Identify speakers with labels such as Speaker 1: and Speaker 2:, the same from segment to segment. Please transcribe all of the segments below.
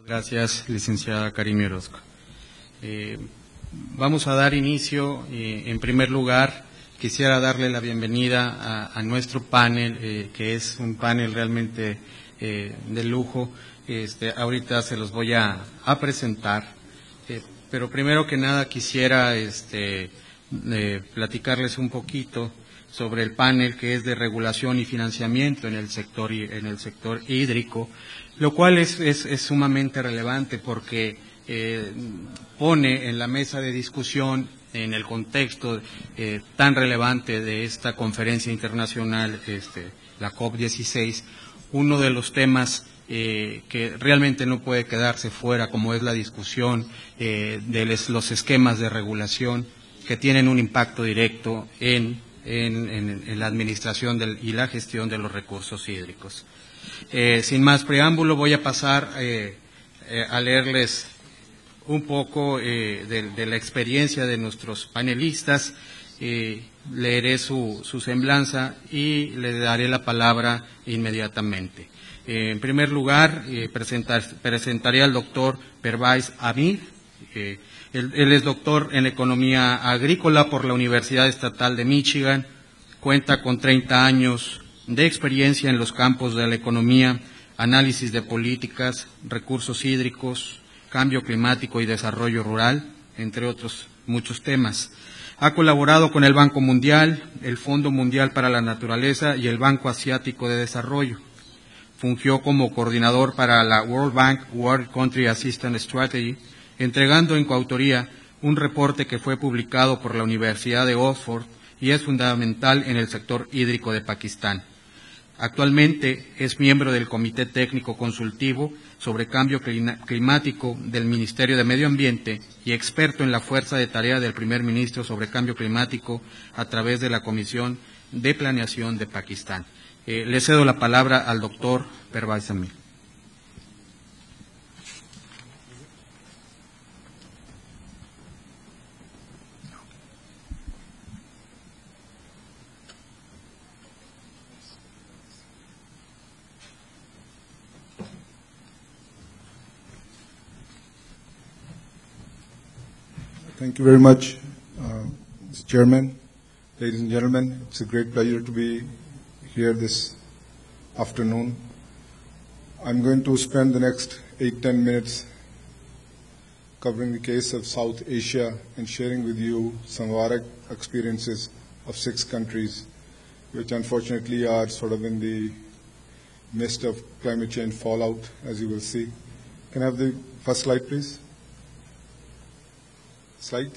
Speaker 1: Gracias, licenciada Karime Orozco. Vamos a dar inicio. En primer lugar, quisiera darle la bienvenida a nuestro panel, que es un panel realmente de lujo. Ahorita se los voy a presentar, pero primero que nada quisiera platicarles un poquito sobre el panel que es de regulación y financiamiento en el sector hídrico, lo cual es sumamente relevante porque pone en la mesa de discusión, en el contexto tan relevante de esta conferencia internacional, la COP16, uno de los temas que realmente no puede quedarse fuera, como es la discusión de los esquemas de regulación que tienen un impacto directo en la administración y la gestión de los recursos hídricos. Sin más preámbulo, voy a pasar a leerles un poco de la experiencia de nuestros panelistas. Leeré su semblanza y le daré la palabra inmediatamente. En primer lugar, presentaré al doctor Pervaiz Amir. Él es doctor en Economía Agrícola por la Universidad Estatal de Michigan. Cuenta con 30 años de experiencia en los campos de la economía, análisis de políticas, recursos hídricos, cambio climático y desarrollo rural, entre otros muchos temas. Ha colaborado con el Banco Mundial, el Fondo Mundial para la Naturaleza y el Banco Asiático de Desarrollo. Fungió como coordinador para la World Bank World Country Assistance Strategy, entregando en coautoría un reporte que fue publicado por la Universidad de Oxford y es fundamental en el sector hídrico de Pakistán. Actualmente es miembro del Comité Técnico Consultivo sobre Cambio Climático del Ministerio de Medio Ambiente y experto en la fuerza de tarea del primer ministro sobre cambio climático a través de la Comisión de Planeación de Pakistán. Le cedo la palabra al doctor Pervaiz Amir.
Speaker 2: Thank you very much, Mr. Chairman. Ladies and gentlemen, it's a great pleasure to be here this afternoon. I'm going to spend the next 8-10 minutes covering the case of South Asia and sharing with you some of our experiences of 6 countries, which unfortunately are sort of in the midst of climate change fallout, as you will see. Can I have the first slide, please? Slide.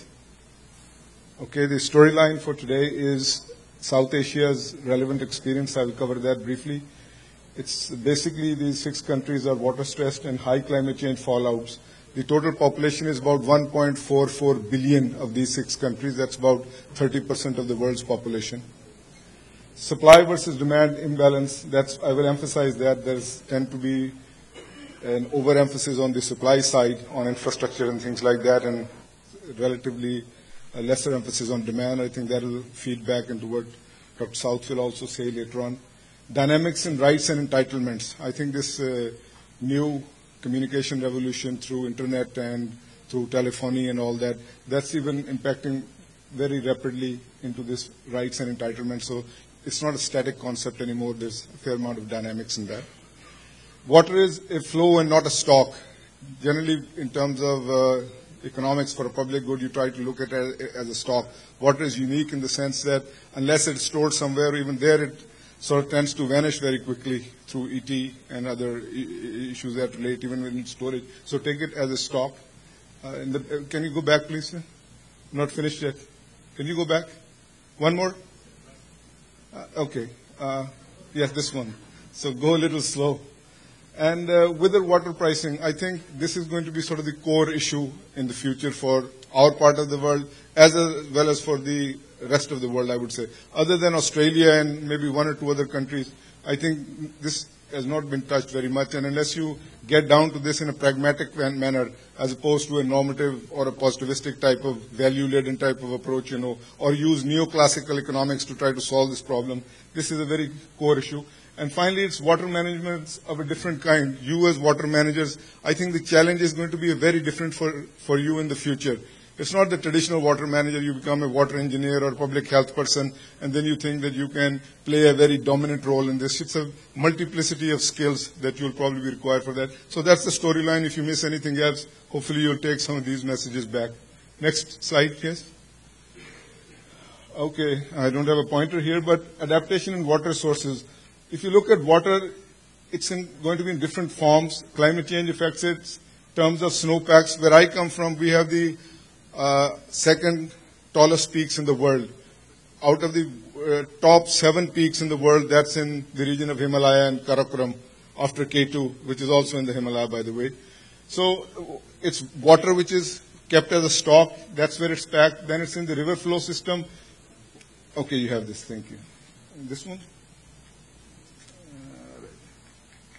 Speaker 2: Okay, the storyline for today is South Asia's relevant experience. I will cover that briefly. It's basically these 6 countries are water stressed and high climate change fallouts. The total population is about 1.44 billion of these 6 countries. That's about 30% of the world's population. Supply versus demand imbalance, I will emphasize that there's tend to be an overemphasis on the supply side, on infrastructure and things like that, and relatively a lesser emphasis on demand. I think that will feed back into what Dr. South will also say later on. Dynamics in rights and entitlements. I think this new communication revolution through internet and through telephony and all that, that's even impacting very rapidly into this rights and entitlements. So it's not a static concept anymore. There's a fair amount of dynamics in that. Water is a flow and not a stock. Generally, in terms of economics for a public good, you try to look at it as a stock. Water is unique in the sense that unless it's stored somewhere, even there it sort of tends to vanish very quickly through ET and other issues that relate even in storage. So take it as a stock. Can you go back, please, sir? Not finished yet. Can you go back? One more? Okay. Yes, this one. So go a little slow. And with the water pricing, I think this is going to be sort of the core issue in the future for our part of the world, as well as for the rest of the world, I would say. Other than Australia and maybe 1 or 2 other countries, I think this has not been touched very much. And unless you get down to this in a pragmatic manner, as opposed to a normative or a positivistic type of value-laden type of approach, or use neoclassical economics to try to solve this problem, this is a very core issue. And finally, it's water management of a different kind. You as water managers, I think the challenge is going to be very different for you in the future. It's not the traditional water manager, you become a water engineer or public health person, and then you think that you can play a very dominant role in this. It's a multiplicity of skills that you'll probably be required for that. So that's the storyline. If you miss anything else, hopefully you'll take some of these messages back. Next slide, please. Okay, I don't have a pointer here, but adaptation in water sources. If you look at water, it's going to be in different forms. Climate change affects it in terms of snowpacks. Where I come from, we have the second tallest peaks in the world. Out of the top 7 peaks in the world, that's in the region of Himalaya and Karakoram, after K2, which is also in the Himalaya, by the way. So it's water which is kept as a stock. That's where it's packed. Then it's in the river flow system. Okay, you have this. Thank you. This one?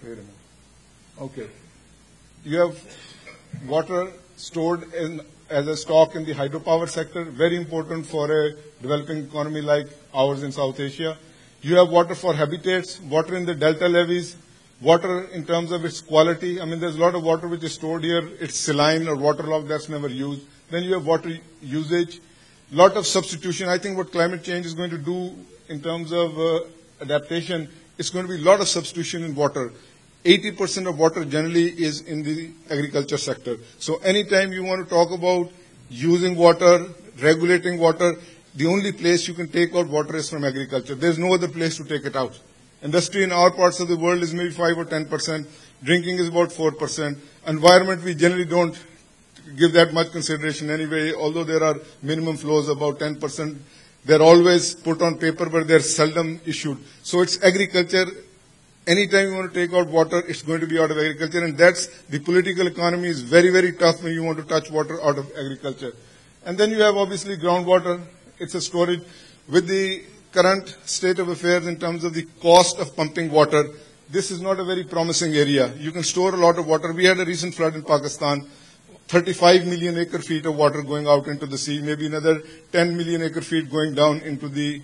Speaker 2: Wait a minute. Okay. You have water stored as a stock in the hydropower sector, very important for a developing economy like ours in South Asia. You have water for habitats, water in the delta levees, water in terms of its quality. I mean, there's a lot of water which is stored here. It's saline or waterlogged, that's never used. Then you have water usage, lot of substitution. I think what climate change is going to do in terms of adaptation, it's going to be a lot of substitution in water. 80% of water generally is in the agriculture sector. So anytime you want to talk about using water, regulating water, the only place you can take out water is from agriculture. There's no other place to take it out. Industry in our parts of the world is maybe 5 or 10%. Drinking is about 4%. Environment, we generally don't give that much consideration anyway, although there are minimum flows about 10%. They're always put on paper, but they're seldom issued. So it's agriculture. Anytime you want to take out water, it's going to be out of agriculture, and that's the political economy is very, very tough when you want to touch water out of agriculture. And then you have obviously groundwater. It's a storage. With the current state of affairs in terms of the cost of pumping water, this is not a very promising area. You can store a lot of water. We had a recent flood in Pakistan, 35 million acre feet of water going out into the sea, maybe another 10 million acre feet going down into the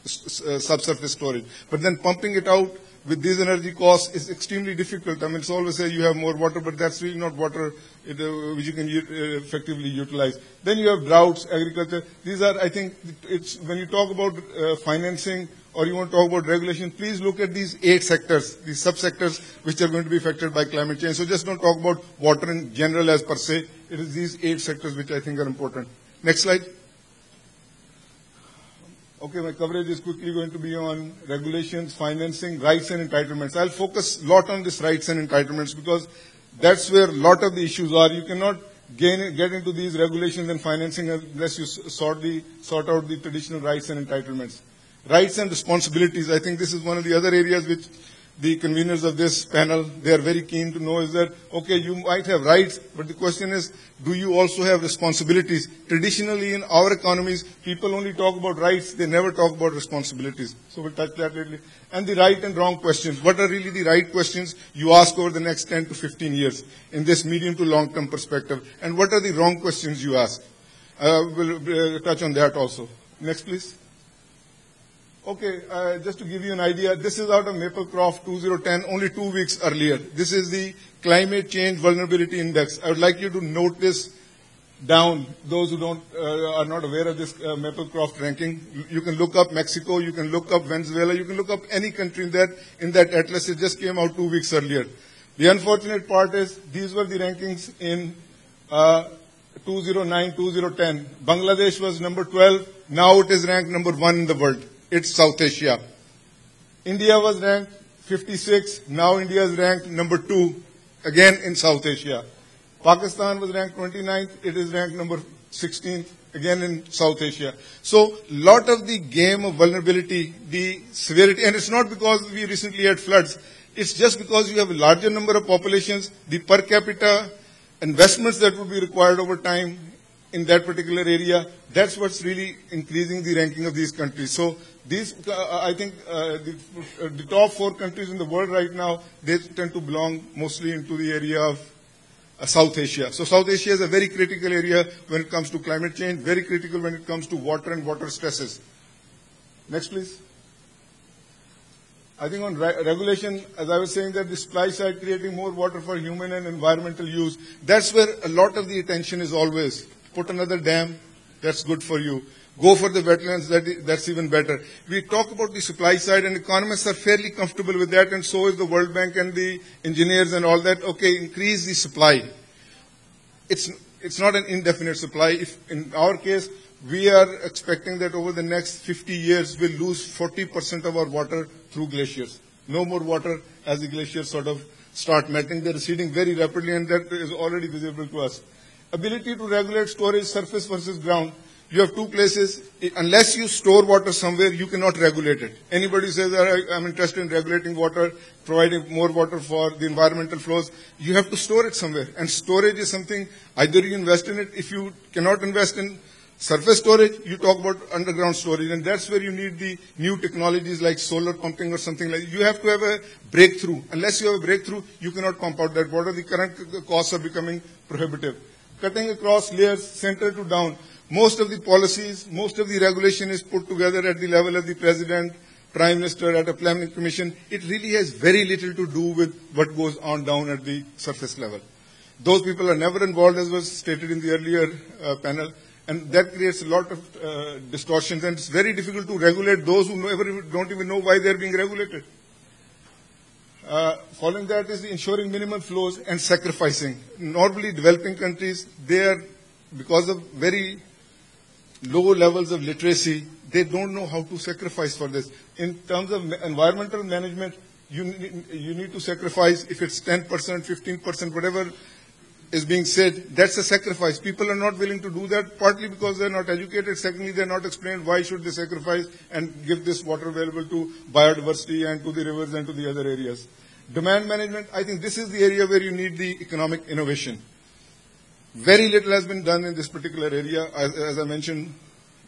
Speaker 2: subsurface storage. But then pumping it out with these energy costs is extremely difficult. I mean, it's always say you have more water, but that's really not water which you can effectively utilize. Then you have droughts, agriculture. These are, I think, it's when you talk about financing or you want to talk about regulation, please look at these 8 sectors, these subsectors which are going to be affected by climate change. So just don't talk about water in general as per se. It is these 8 sectors which I think are important. Next slide. Okay, my coverage is quickly going to be on regulations, financing, rights and entitlements. I'll focus a lot on this rights and entitlements because that's where a lot of the issues are. You cannot get into these regulations and financing unless you sort out the traditional rights and entitlements. Rights and responsibilities, I think this is one of the other areas which the conveners of this panel, they are very keen to know is that, okay, you might have rights, but the question is, do you also have responsibilities? Traditionally in our economies, people only talk about rights, they never talk about responsibilities. So we'll touch that later. And the right and wrong questions. What are really the right questions you ask over the next 10 to 15 years in this medium to long-term perspective? And what are the wrong questions you ask? We'll touch on that also. Next, please. Okay, just to give you an idea, this is out of Maplecroft 2010, only 2 weeks earlier. This is the Climate Change Vulnerability Index. I would like you to note this down, those who are not aware of this Maplecroft ranking. You can look up Mexico, you can look up Venezuela, you can look up any country in that atlas. It just came out 2 weeks earlier. The unfortunate part is these were the rankings in 2009, 2010. Bangladesh was number 12. Now it is ranked number 1 in the world. It's South Asia. India was ranked 56. Now India is ranked number 2, again in South Asia. Pakistan was ranked 29th. It is ranked number 16th, again in South Asia. So, lot of the game of vulnerability, the severity, and it's not because we recently had floods. It's just because you have a larger number of populations, the per capita investments that would be required over time in that particular area, that's what's really increasing the ranking of these countries. So these, I think, the top 4 countries in the world right now, they tend to belong mostly into the area of South Asia. So South Asia is a very critical area when it comes to climate change, very critical when it comes to water and water stresses. Next, please. I think on regulation, as I was saying, that the supply side creating more water for human and environmental use, that's where a lot of the attention is always. Put another dam, that's good for you. Go for the wetlands, that's even better. We talk about the supply side, and economists are fairly comfortable with that, and so is the World Bank and the engineers and all that. Okay, increase the supply. It's not an indefinite supply. If in our case, we are expecting that over the next 50 years, we'll lose 40% of our water through glaciers. No more water as the glaciers sort of start melting. They're receding very rapidly, and that is already visible to us. Ability to regulate storage, surface versus ground. You have two places. Unless you store water somewhere, you cannot regulate it. Anybody says, I'm interested in regulating water, providing more water for the environmental flows, you have to store it somewhere. And storage is something, either you invest in it. If you cannot invest in surface storage, you talk about underground storage, and that's where you need the new technologies like solar pumping or something like that. You have to have a breakthrough. Unless you have a breakthrough, you cannot pump out that water. The current costs are becoming prohibitive. Cutting across layers, center to down. Most of the policies, most of the regulation is put together at the level of the President, Prime Minister, at a planning commission. It really has very little to do with what goes on down at the surface level. Those people are never involved, as was stated in the earlier panel. And that creates a lot of distortions, and it's very difficult to regulate those who don't even know why they're being regulated. Following that is the ensuring minimum flows and sacrificing. Normally, developing countries, they are, because of very low levels of literacy, they don't know how to sacrifice for this. In terms of environmental management, you need to sacrifice, if it's 10%, 15%, whatever is being said, that's a sacrifice. People are not willing to do that, partly because they're not educated. Secondly, they're not explained why should they sacrifice and give this water available to biodiversity and to the rivers and to the other areas. Demand management, I think this is the area where you need the economic innovation. Very little has been done in this particular area. As I mentioned,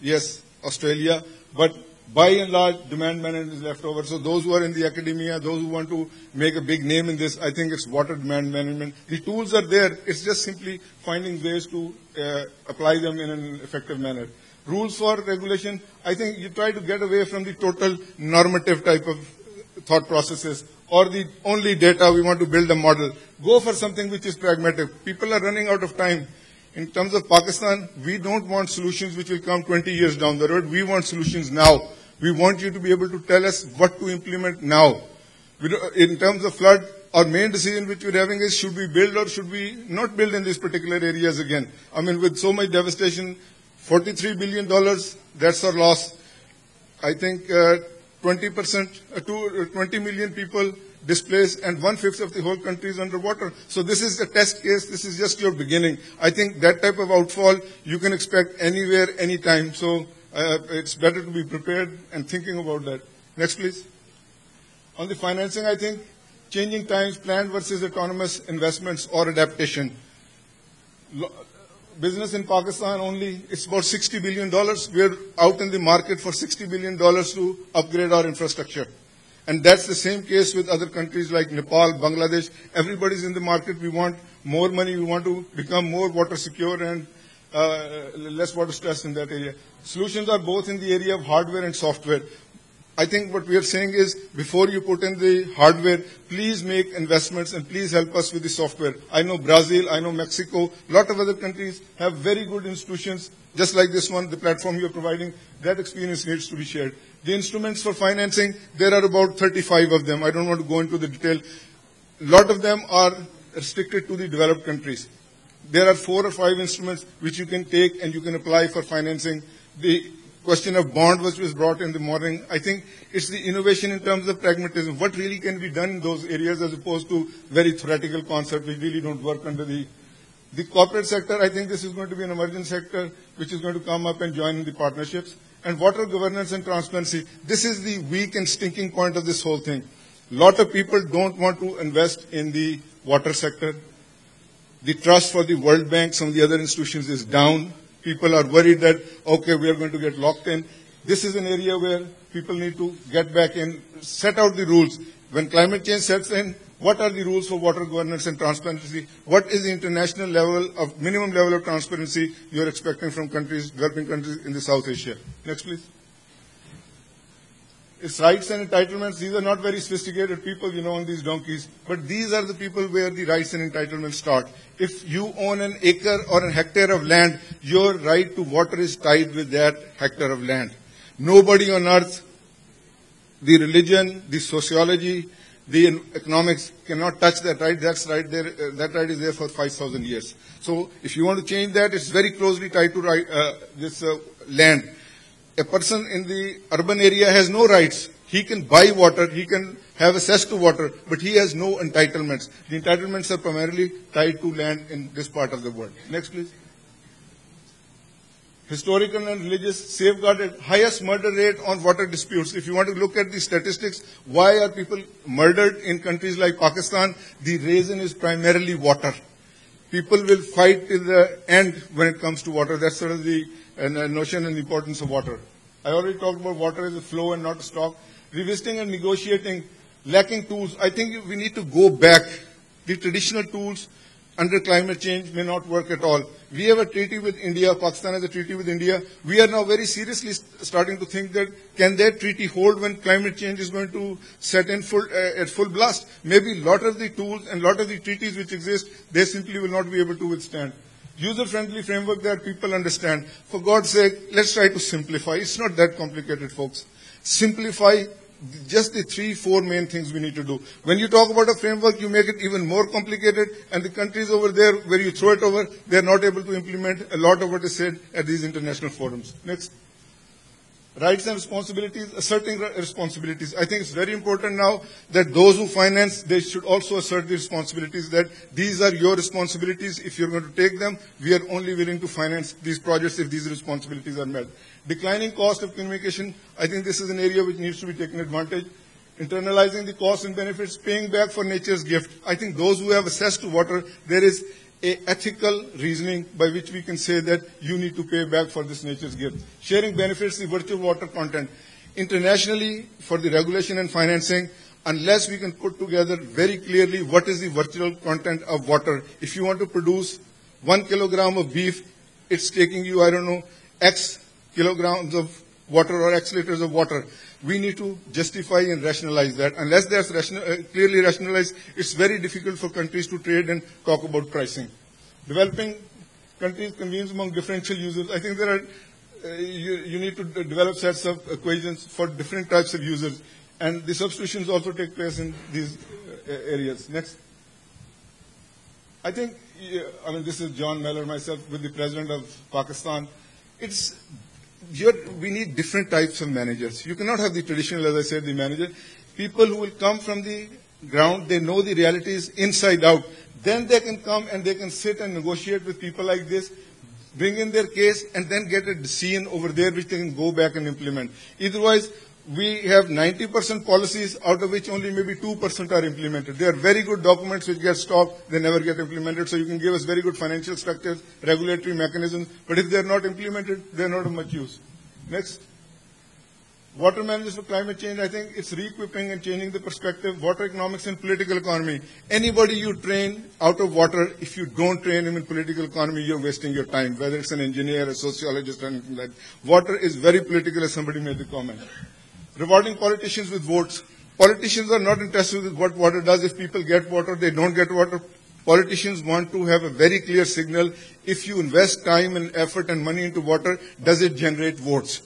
Speaker 2: yes, Australia, but by and large, demand management is left over. So those who are in the academia, those who want to make a big name in this, I think it's water demand management. The tools are there. It's just simply finding ways to apply them in an effective manner. Rules for regulation, I think you try to get away from the total normative type of thought processes or the only data, we want to build a model. Go for something which is pragmatic. People are running out of time. In terms of Pakistan, we don't want solutions which will come 20 years down the road. We want solutions now. We want you to be able to tell us what to implement now. In terms of flood, our main decision which we're having is should we build or should we not build in these particular areas again. I mean, with so much devastation, $43 billion, that's our loss. I think 20%, 20 million people displaced, and 1/5 of the whole country is underwater. So this is a test case. This is just your beginning. I think that type of outfall you can expect anywhere, anytime. So it's better to be prepared and thinking about that. Next, please. On the financing, I think changing times, planned versus autonomous investments or adaptation. Business in Pakistan only, it's about $60 billion. We're out in the market for $60 billion to upgrade our infrastructure. And that's the same case with other countries like Nepal, Bangladesh. Everybody's in the market. We want more money. We want to become more water secure and less water stress in that area. Solutions are both in the area of hardware and software. I think what we are saying is, before you put in the hardware, please make investments and please help us with the software. I know Brazil, I know Mexico, a lot of other countries have very good institutions, just like this one, the platform you're providing. That experience needs to be shared. The instruments for financing, there are about 35 of them. I don't want to go into the detail. A lot of them are restricted to the developed countries. There are 4 or 5 instruments which you can take and you can apply for financing. The question of bond which was brought in the morning, I think it's the innovation in terms of pragmatism. What really can be done in those areas as opposed to very theoretical concepts which really don't work under the corporate sector. I think this is going to be an emerging sector which is going to come up and join in the partnerships. And water governance and transparency, this is the weak and stinking point of this whole thing. A lot of people don't want to invest in the water sector. The trust for the World Bank, some of the other institutions is down. People are worried that, okay, we are going to get locked in. This is an area where people need to get back in, set out the rules. When climate change sets in, what are the rules for water governance and transparency? What is the international level of, minimum level of transparency you are expecting from countries, developing countries in the South Asia? Next, please. It's rights and entitlements. These are not very sophisticated people, on these donkeys. But these are the people where the rights and entitlements start. If you own an acre or a hectare of land, your right to water is tied with that hectare of land. Nobody on earth, the religion, the sociology, the economics cannot touch that right. That's right there. That right is there for 5,000 years. So if you want to change that, it's very closely tied to this land. A person in the urban area has no rights. He can buy water, he can have access to water, but he has no entitlements. The entitlements are primarily tied to land in this part of the world. Next, please. Historical and religious safeguarded highest murder rate on water disputes. If you want to look at the statistics, why are people murdered in countries like Pakistan? The reason is primarily water. People will fight till the end when it comes to water. That's sort of the notion and the importance of water. I already talked about water as a flow and not a stock. Revisiting and negotiating, lacking tools. I think we need to go back. The traditional tools under climate change may not work at all. We have a treaty with India. Pakistan has a treaty with India. We are now very seriously starting to think that can that treaty hold when climate change is going to set in at full blast? Maybe a lot of the tools and a lot of the treaties which exist, they simply will not be able to withstand. User-friendly framework that people understand. For God's sake, let's try to simplify. It's not that complicated, folks. Simplify just the 3-4 main things we need to do. When you talk about a framework, you make it even more complicated, and the countries over there where you throw it over, they're not able to implement a lot of what is said at these international forums. Next. Rights and responsibilities, asserting responsibilities. I think it's very important now that those who finance, they should also assert the responsibilities that these are your responsibilities. If you're going to take them, we are only willing to finance these projects if these responsibilities are met. Declining cost of communication, I think this is an area which needs to be taken advantage. Internalizing the costs and benefits, paying back for nature's gift. I think those who have access to water, there is a ethical reasoning by which we can say that you need to pay back for this nature's gift. Sharing benefits, the virtual water content. Internationally, for the regulation and financing, unless we can put together very clearly what is the virtual content of water. If you want to produce 1 kilogram of beef, it's taking you, I don't know, X kilograms of water or X liters of water. We need to justify and rationalize that. Unless that's clearly rationalized, it's very difficult for countries to trade and talk about pricing. Developing countries convenes among differential users. I think there are, you need to develop sets of equations for different types of users. And the substitutions also take place in these areas. Next. I think, this is John Mellor, myself, with the president of Pakistan. We need different types of managers. You cannot have the traditional, as I said, the manager. People who will come from the ground, they know the realities inside out. Then they can come and they can sit and negotiate with people like this, bring in their case, and then get a decision over there which they can go back and implement. Otherwise, we have 90% policies out of which only maybe 2% are implemented. They are very good documents which get stopped, they never get implemented. So you can give us very good financial structures, regulatory mechanisms, but if they are not implemented, they are not of much use. Next. Water managers for climate change, I think it's re-equipping and changing the perspective. Water economics and political economy. Anybody you train out of water, if you don't train him in political economy, you're wasting your time, whether it's an engineer, a sociologist, or anything like that. Water is very political, as somebody made the comment. Rewarding politicians with votes. Politicians are not interested with what water does. If people get water, they don't get water. Politicians want to have a very clear signal. If you invest time and effort and money into water, does it generate votes?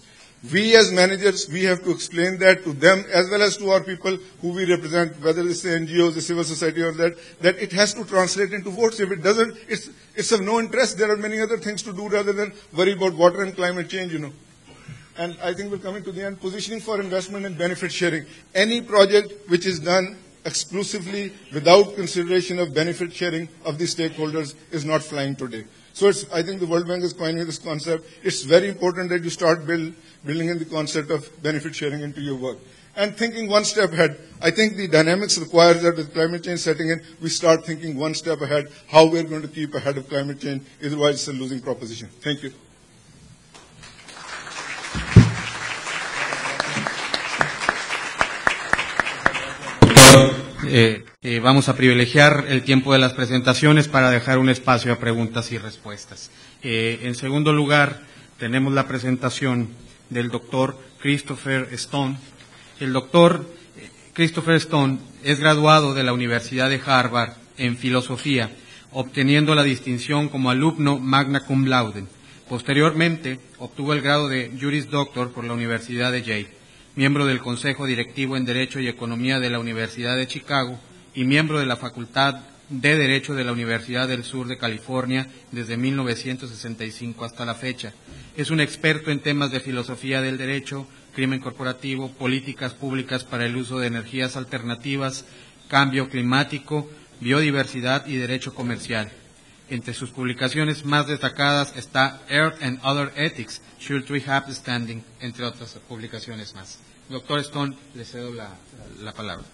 Speaker 2: We as managers, we have to explain that to them as well as to our people who we represent, whether it's the NGOs, the civil society or that it has to translate into votes. If it doesn't, it's of no interest. There are many other things to do rather than worry about water and climate change, And I think we're coming to the end. Positioning for investment and benefit sharing. Any project which is done exclusively without consideration of benefit sharing of the stakeholders is not flying today. So I think the World Bank is coining this concept. It's very important that you start building in the concept of benefit sharing into your work. And thinking one step ahead. I think the dynamics requires that with climate change setting in, we start thinking one step ahead, how we're going to keep ahead of climate change. Otherwise, it's a losing proposition. Thank you.
Speaker 1: Vamos a privilegiar el tiempo de las presentaciones para dejar un espacio a preguntas y respuestas. En segundo lugar, tenemos la presentación del doctor Christopher Stone. El doctor Christopher Stone es graduado de la Universidad de Harvard en filosofía, obteniendo la distinción como alumno magna cum laude. Posteriormente, obtuvo el grado de Juris Doctor por la Universidad de Yale, miembro del Consejo Directivo en Derecho y Economía de la Universidad de Chicago y miembro de la Facultad de Derecho de la Universidad del Sur de California desde 1965 hasta la fecha. Es un experto en temas de filosofía del derecho, crimen corporativo, políticas públicas para el uso de energías alternativas, cambio climático, biodiversidad y derecho comercial. Entre sus publicaciones más destacadas está Earth and Other Ethics, Should We Have Standing, entre otras publicaciones más. Doctor Stone, le cedo la palabra.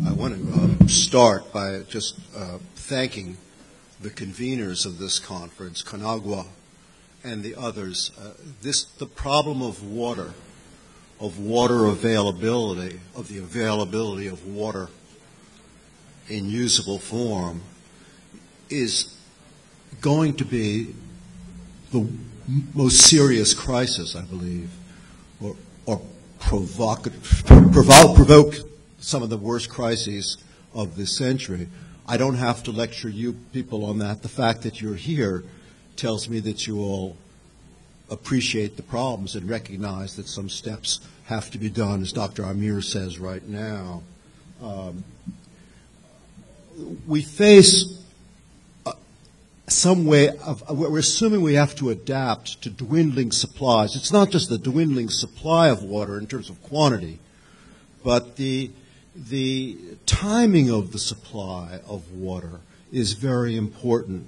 Speaker 3: I want to start by just thanking the conveners of this conference, CONAGUA and the others. The problem of water availability, of the availability of water in usable form, is going to be the most serious crisis, I believe, or provoke some of the worst crises of this century. I don't have to lecture you people on that. The fact that you're here tells me that you all appreciate the problems and recognize that some steps have to be done, as Dr. Amir says right now. We face some way of, we're assuming we have to adapt to dwindling supplies. It's not just the dwindling supply of water in terms of quantity, but the timing of the supply of water is very important.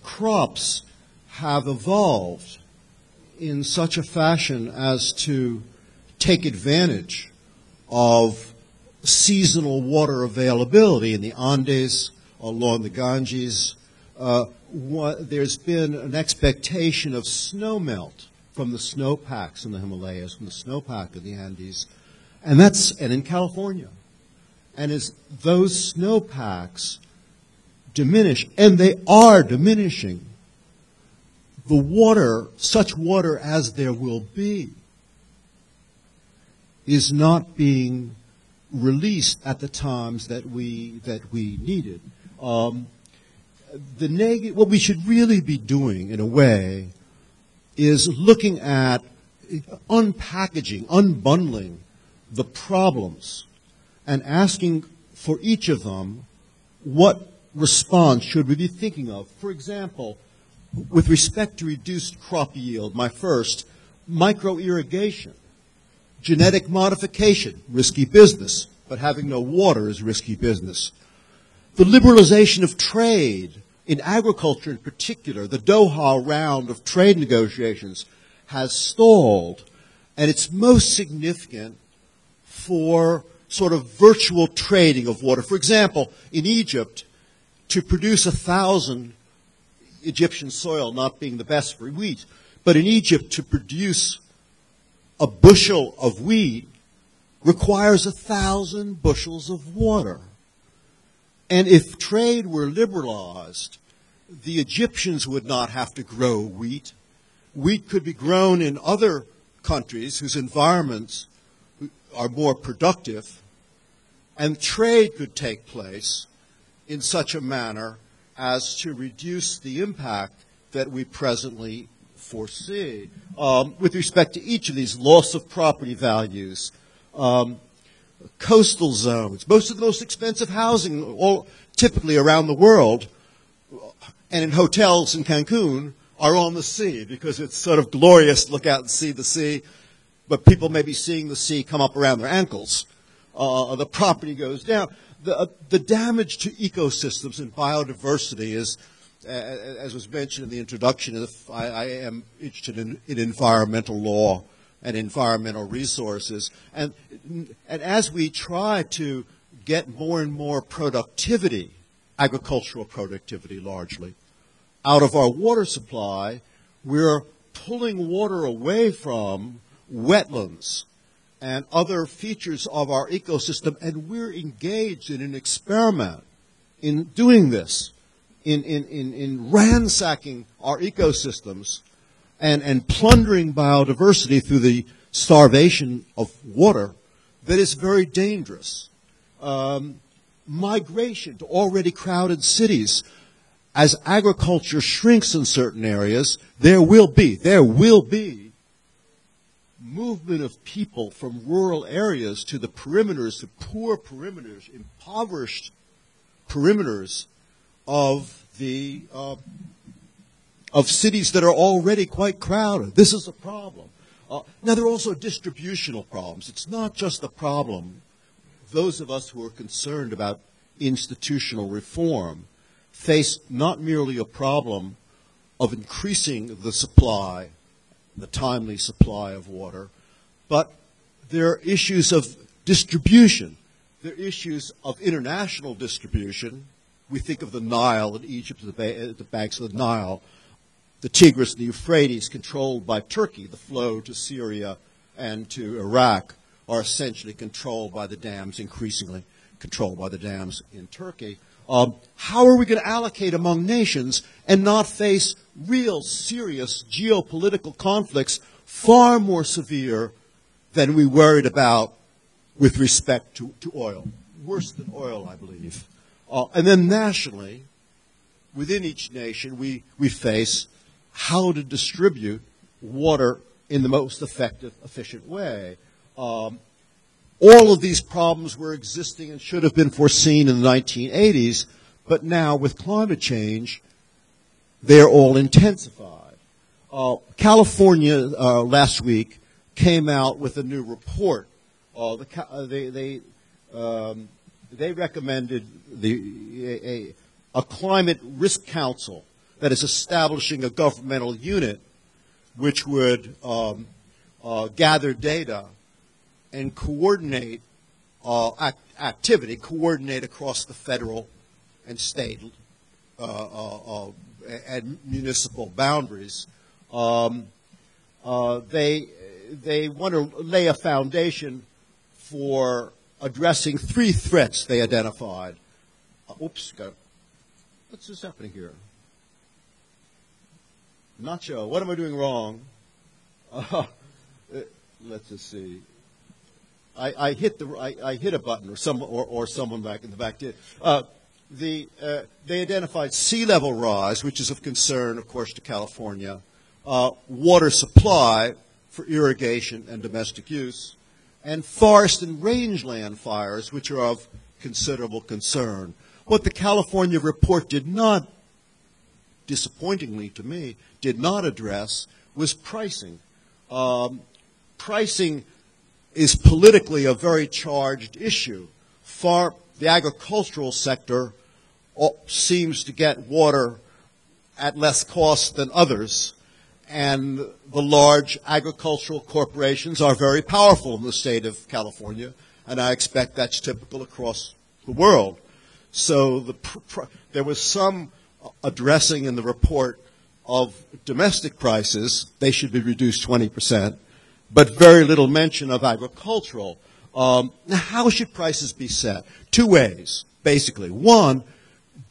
Speaker 3: Crops have evolved in such a fashion as to take advantage of seasonal water availability in the Andes, along the Ganges. There's been an expectation of snowmelt from the snowpacks in the Himalayas, from the snowpack of the Andes, and in California. And as those snowpacks diminish, and they are diminishing, the water, such water as there will be, is not being released at the times that we need it. What we should really be doing, in a way, is looking at unpackaging, unbundling the problems and asking for each of them what response should we be thinking of. For example, with respect to reduced crop yield, my first, micro-irrigation, genetic modification, risky business, but having no water is risky business. The liberalization of trade, in agriculture in particular, the Doha round of trade negotiations has stalled, and it's most significant for sort of virtual trading of water. For example, in Egypt, to produce 1,000 Egyptian soil not being the best for wheat, but in Egypt to produce a bushel of wheat requires 1,000 bushels of water. And if trade were liberalized, the Egyptians would not have to grow wheat. Wheat could be grown in other countries whose environments are more productive, and trade could take place in such a manner as to reduce the impact that we presently foresee. With respect to each of these, loss of property values, coastal zones, most of the most expensive housing, all typically around the world, and in hotels in Cancun, are on the sea because it's sort of glorious to look out and see the sea, but people may be seeing the sea come up around their ankles. The property goes down. The damage to ecosystems and biodiversity is, as was mentioned in the introduction, I am interested in environmental law and environmental resources. And as we try to get more and more productivity, agricultural productivity largely, out of our water supply, we're pulling water away from wetlands and other features of our ecosystem, and we're engaged in an experiment in doing this in ransacking our ecosystems and plundering biodiversity through the starvation of water that is very dangerous. Migration to already crowded cities. As agriculture shrinks in certain areas, there will be movement of people from rural areas to the perimeters, to poor perimeters, impoverished perimeters of the of cities that are already quite crowded. This is a problem. Now, there are also distributional problems. It's not just a problem. Those of us who are concerned about institutional reform face not merely a problem of increasing the supply, the timely supply of water, but there are issues of distribution. There are issues of international distribution. We think of the Nile in Egypt, the banks of the Nile, the Tigris and the Euphrates controlled by Turkey. The flow to Syria and to Iraq are essentially controlled by the dams, increasingly controlled by the dams in Turkey. How are we going to allocate among nations and not face real serious geopolitical conflicts far more severe than we worried about with respect to oil? Worse than oil, I believe. And then nationally, within each nation, we face how to distribute water in the most effective, efficient way. All of these problems were existing and should have been foreseen in the 1980s, but now with climate change, they're all intensified. California last week came out with a new report. They recommended a climate risk council that is establishing a governmental unit which would gather data and coordinate activity, coordinate across the federal and state and municipal boundaries. They want to lay a foundation for addressing 3 threats they identified. What's this happening here? Nacho, what am I doing wrong? Let's just see. I hit a button, or someone back in the back did. They identified sea level rise, which is of concern, of course, to California, water supply for irrigation and domestic use, and forest and rangeland fires, which are of considerable concern. What the California report did not, disappointingly to me, did not address was pricing. Pricing is politically a very charged issue. The agricultural sector seems to get water at less cost than others, and the large agricultural corporations are very powerful in the state of California, and I expect that's typical across the world. So there was some addressing in the report of domestic prices. They should be reduced 20%, but very little mention of agricultural. Now, how should prices be set? 2 ways, basically. One,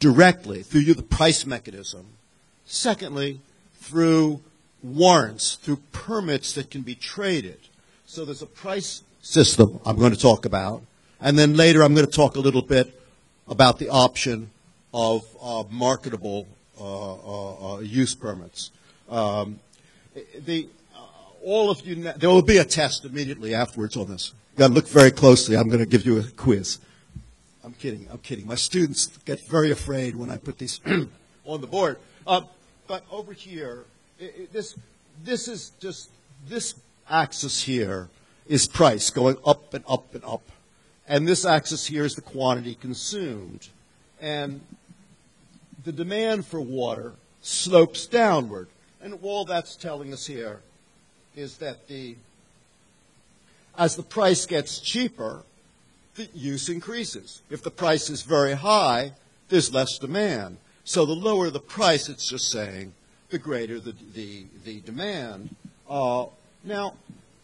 Speaker 3: directly through the price mechanism. Secondly, through warrants, through permits that can be traded. So there's a price system I'm going to talk about, and then later I'm going to talk a little bit about the option of marketable use permits. All of you, there will be a test immediately afterwards on this. You've got to look very closely. I'm going to give you a quiz. I'm kidding. My students get very afraid when I put these on the board. But over here, this axis here is price going up and up and up. And this axis here is the quantity consumed. And the demand for water slopes downward. And all that's telling us here is that as the price gets cheaper, the use increases. If the price is very high, there's less demand. So the lower the price, it's just saying, the greater the demand. Now,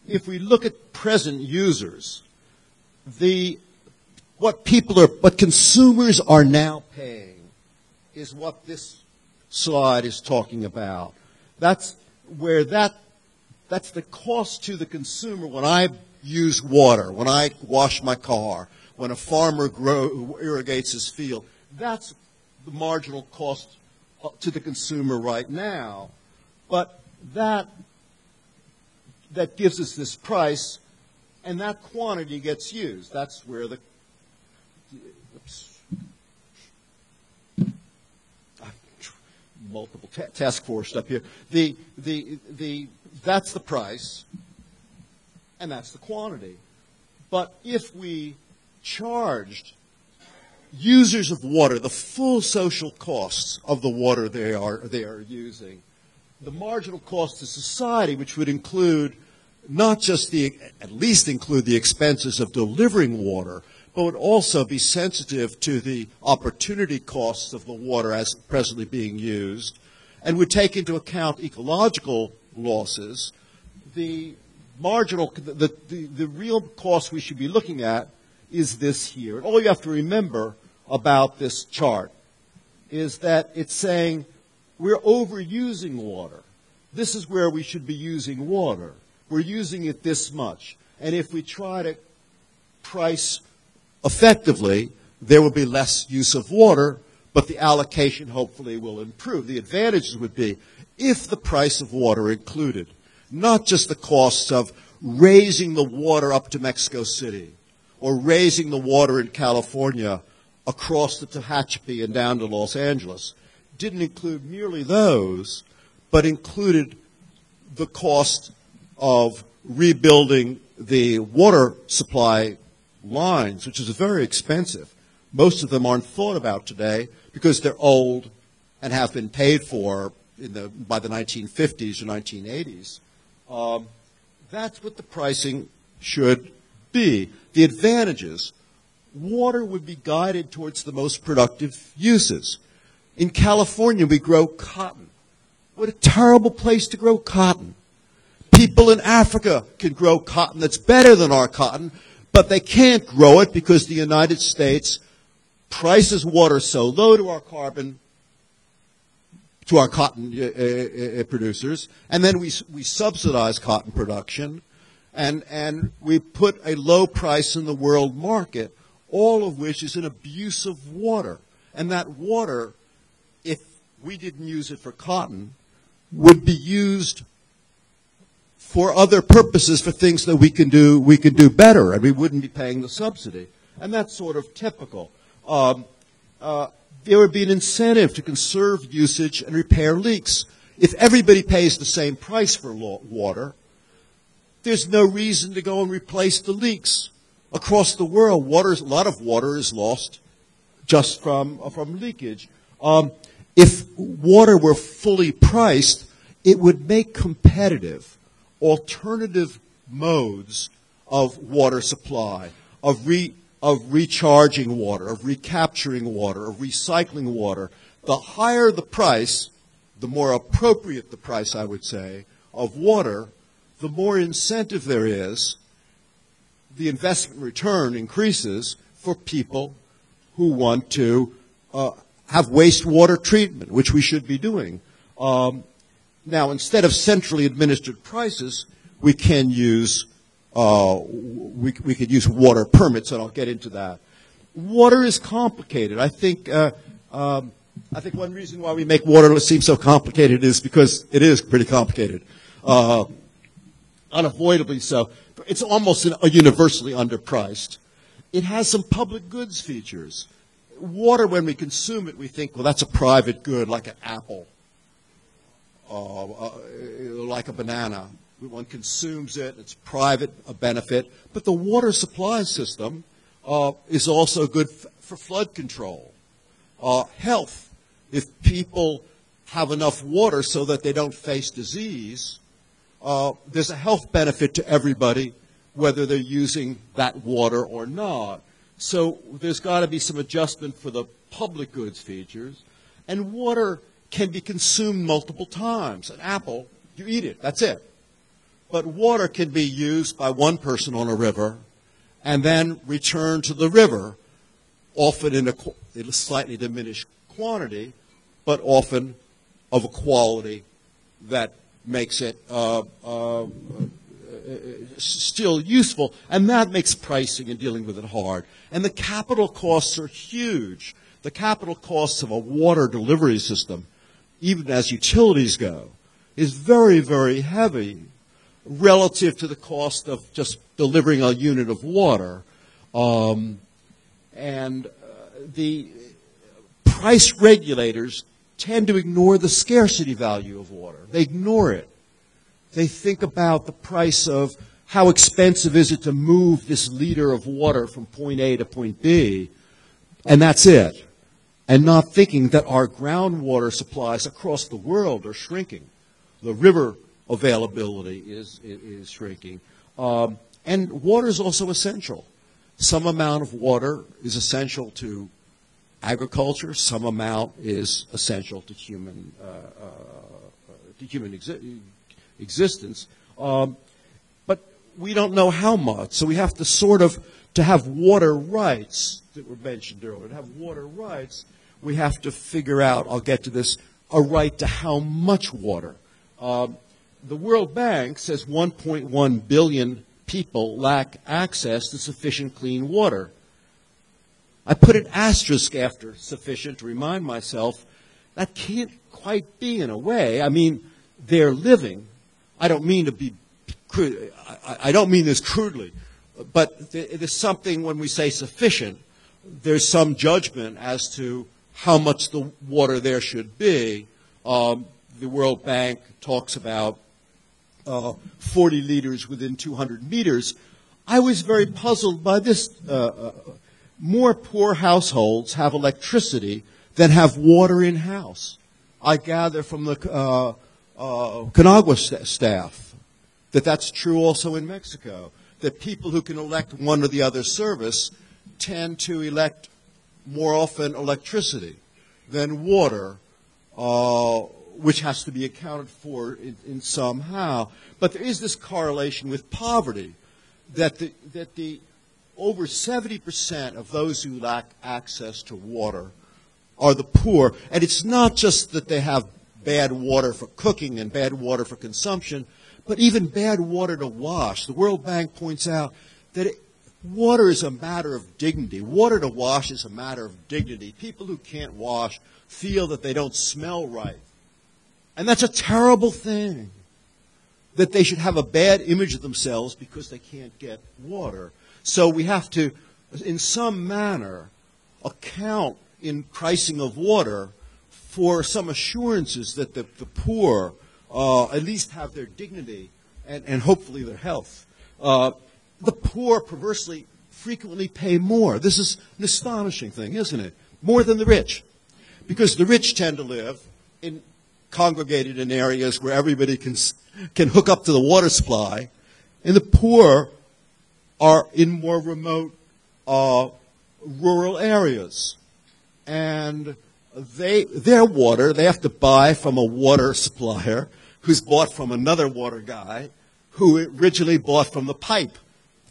Speaker 3: if we look at present users, what consumers are now paying is what this slide is talking about. That's where that's the cost to the consumer when I use water, when I wash my car, when a farmer irrigates his field. That's the marginal cost to the consumer right now. But that gives us this price, and that quantity gets used. That's where the multiple task force up here. That's the price, and that's the quantity. But if we charged users of water the full social costs of the water they are using, the marginal cost to society, which would include not just at least include the expenses of delivering water, but would also be sensitive to the opportunity costs of the water as presently being used, and would take into account ecological losses, the real cost we should be looking at is this here. And all you have to remember about this chart is that it's saying we're overusing water. This is where we should be using water. We're using it this much. And if we try to price effectively, there will be less use of water, but the allocation hopefully will improve. The advantages would be if the price of water included not just the costs of raising the water up to Mexico City or raising the water in California across the Tehachapi and down to Los Angeles, didn't include merely those, but included the cost of rebuilding the water supply lines, which is very expensive. Most of them aren't thought about today because they're old and have been paid for by the 1950s or 1980s. That's what the pricing should be. The advantages: water would be guided towards the most productive uses. In California, we grow cotton. What a terrible place to grow cotton. People in Africa can grow cotton that's better than our cotton, but they can't grow it because the United States prices water so low to our cotton producers, and then we subsidize cotton production, and we put a low price in the world market, all of which is an abuse of water. And that water, if we didn't use it for cotton, would be used for other purposes, for things that we can do better, and we wouldn't be paying the subsidy. And that's sort of typical. There would be an incentive to conserve usage and repair leaks. If everybody pays the same price for water, there's no reason to go and replace the leaks. Across the world, a lot of water is lost just from leakage. If water were fully priced, it would make competitive alternative modes of water supply, of recharging water, of recapturing water, of recycling water. The higher the price, the more appropriate the price, I would say, of water, the more incentive there is, the investment return increases for people who want to have wastewater treatment, which we should be doing. Now, instead of centrally administered prices, we can use we could use water permits, and I'll get into that. Water is complicated. I think one reason why we make water seem so complicated is because it is pretty complicated, unavoidably so. It's almost universally underpriced. It has some public goods features. Water, when we consume it, we think, well, that's a private good, like an apple, like a banana. One consumes it, it's private, a benefit. But the water supply system is also good for flood control. Health. If people have enough water so that they don't face disease, there's a health benefit to everybody, whether they're using that water or not. So there's got to be some adjustment for the public goods features. And water can be consumed multiple times. An apple, you eat it, that's it. But water can be used by one person on a river and then returned to the river, often in a slightly diminished quantity, but often of a quality that makes it still useful, and that makes pricing and dealing with it hard. And the capital costs are huge. The capital costs of a water delivery system, even as utilities go, is very, very heavy relative to the cost of just delivering a unit of water. The price regulators tend to ignore the scarcity value of water. They ignore it. They think about the price of how expensive is it to move this liter of water from point A to point B, and that's it. And not thinking that our groundwater supplies across the world are shrinking. The river availability is shrinking. And water is also essential. Some amount of water is essential to agriculture. Some amount is essential to human existence. But we don't know how much. So we have to to have water rights that were mentioned earlier, to have water rights, we have to figure out, I'll get to this, a right to how much water. The World Bank says 1.1 billion people lack access to sufficient clean water. I put an asterisk after sufficient to remind myself that can't quite be in a way. I mean, they're living. I don't mean to be crude. I don't mean this crudely, but there's something when we say sufficient, there's some judgment as to how much the water there should be. The World Bank talks about 40 liters within 200 meters. I was very puzzled by this. More poor households have electricity than have water in-house. I gather from the Conagua staff that that's true also in Mexico, that people who can elect one or the other service tend to elect more often electricity than water, which has to be accounted for in somehow. But there is this correlation with poverty, that the over 70% of those who lack access to water are the poor. And it's not just that they have bad water for cooking and bad water for consumption, but even bad water to wash. The World Bank points out that water is a matter of dignity. Water to wash is a matter of dignity. People who can't wash feel that they don't smell right. And that's a terrible thing, that they should have a bad image of themselves because they can't get water. So we have to, in some manner, account in pricing of water for some assurances that the poor at least have their dignity and hopefully their health. The poor, perversely, frequently pay more. This is an astonishing thing, isn't it? More than the rich. Because the rich tend to live congregated in areas where everybody can hook up to the water supply, and the poor are in more remote rural areas. And their water, they have to buy from a water supplier who's bought from another water guy who originally bought from the pipe.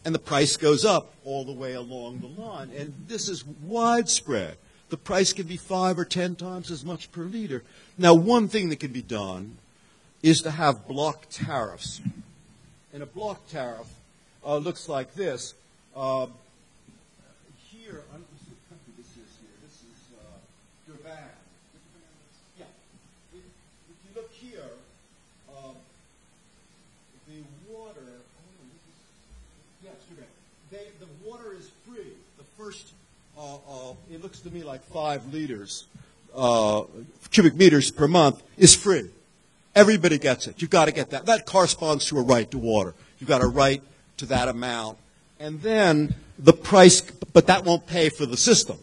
Speaker 3: And the price goes up all the way along the line. And this is widespread. The price can be 5 or 10 times as much per liter. Now, one thing that can be done is to have block tariffs. And a block tariff looks like this. Here, I don't know what country this is here. This is Durban. Yeah. If you look here, the water, yes, Durban. The water is free. The first, it looks to me like 5 liters, cubic meters per month is free. Everybody gets it. You've got to get that. That corresponds to a right to water. You've got a right to that amount. And then the price, but that won't pay for the system.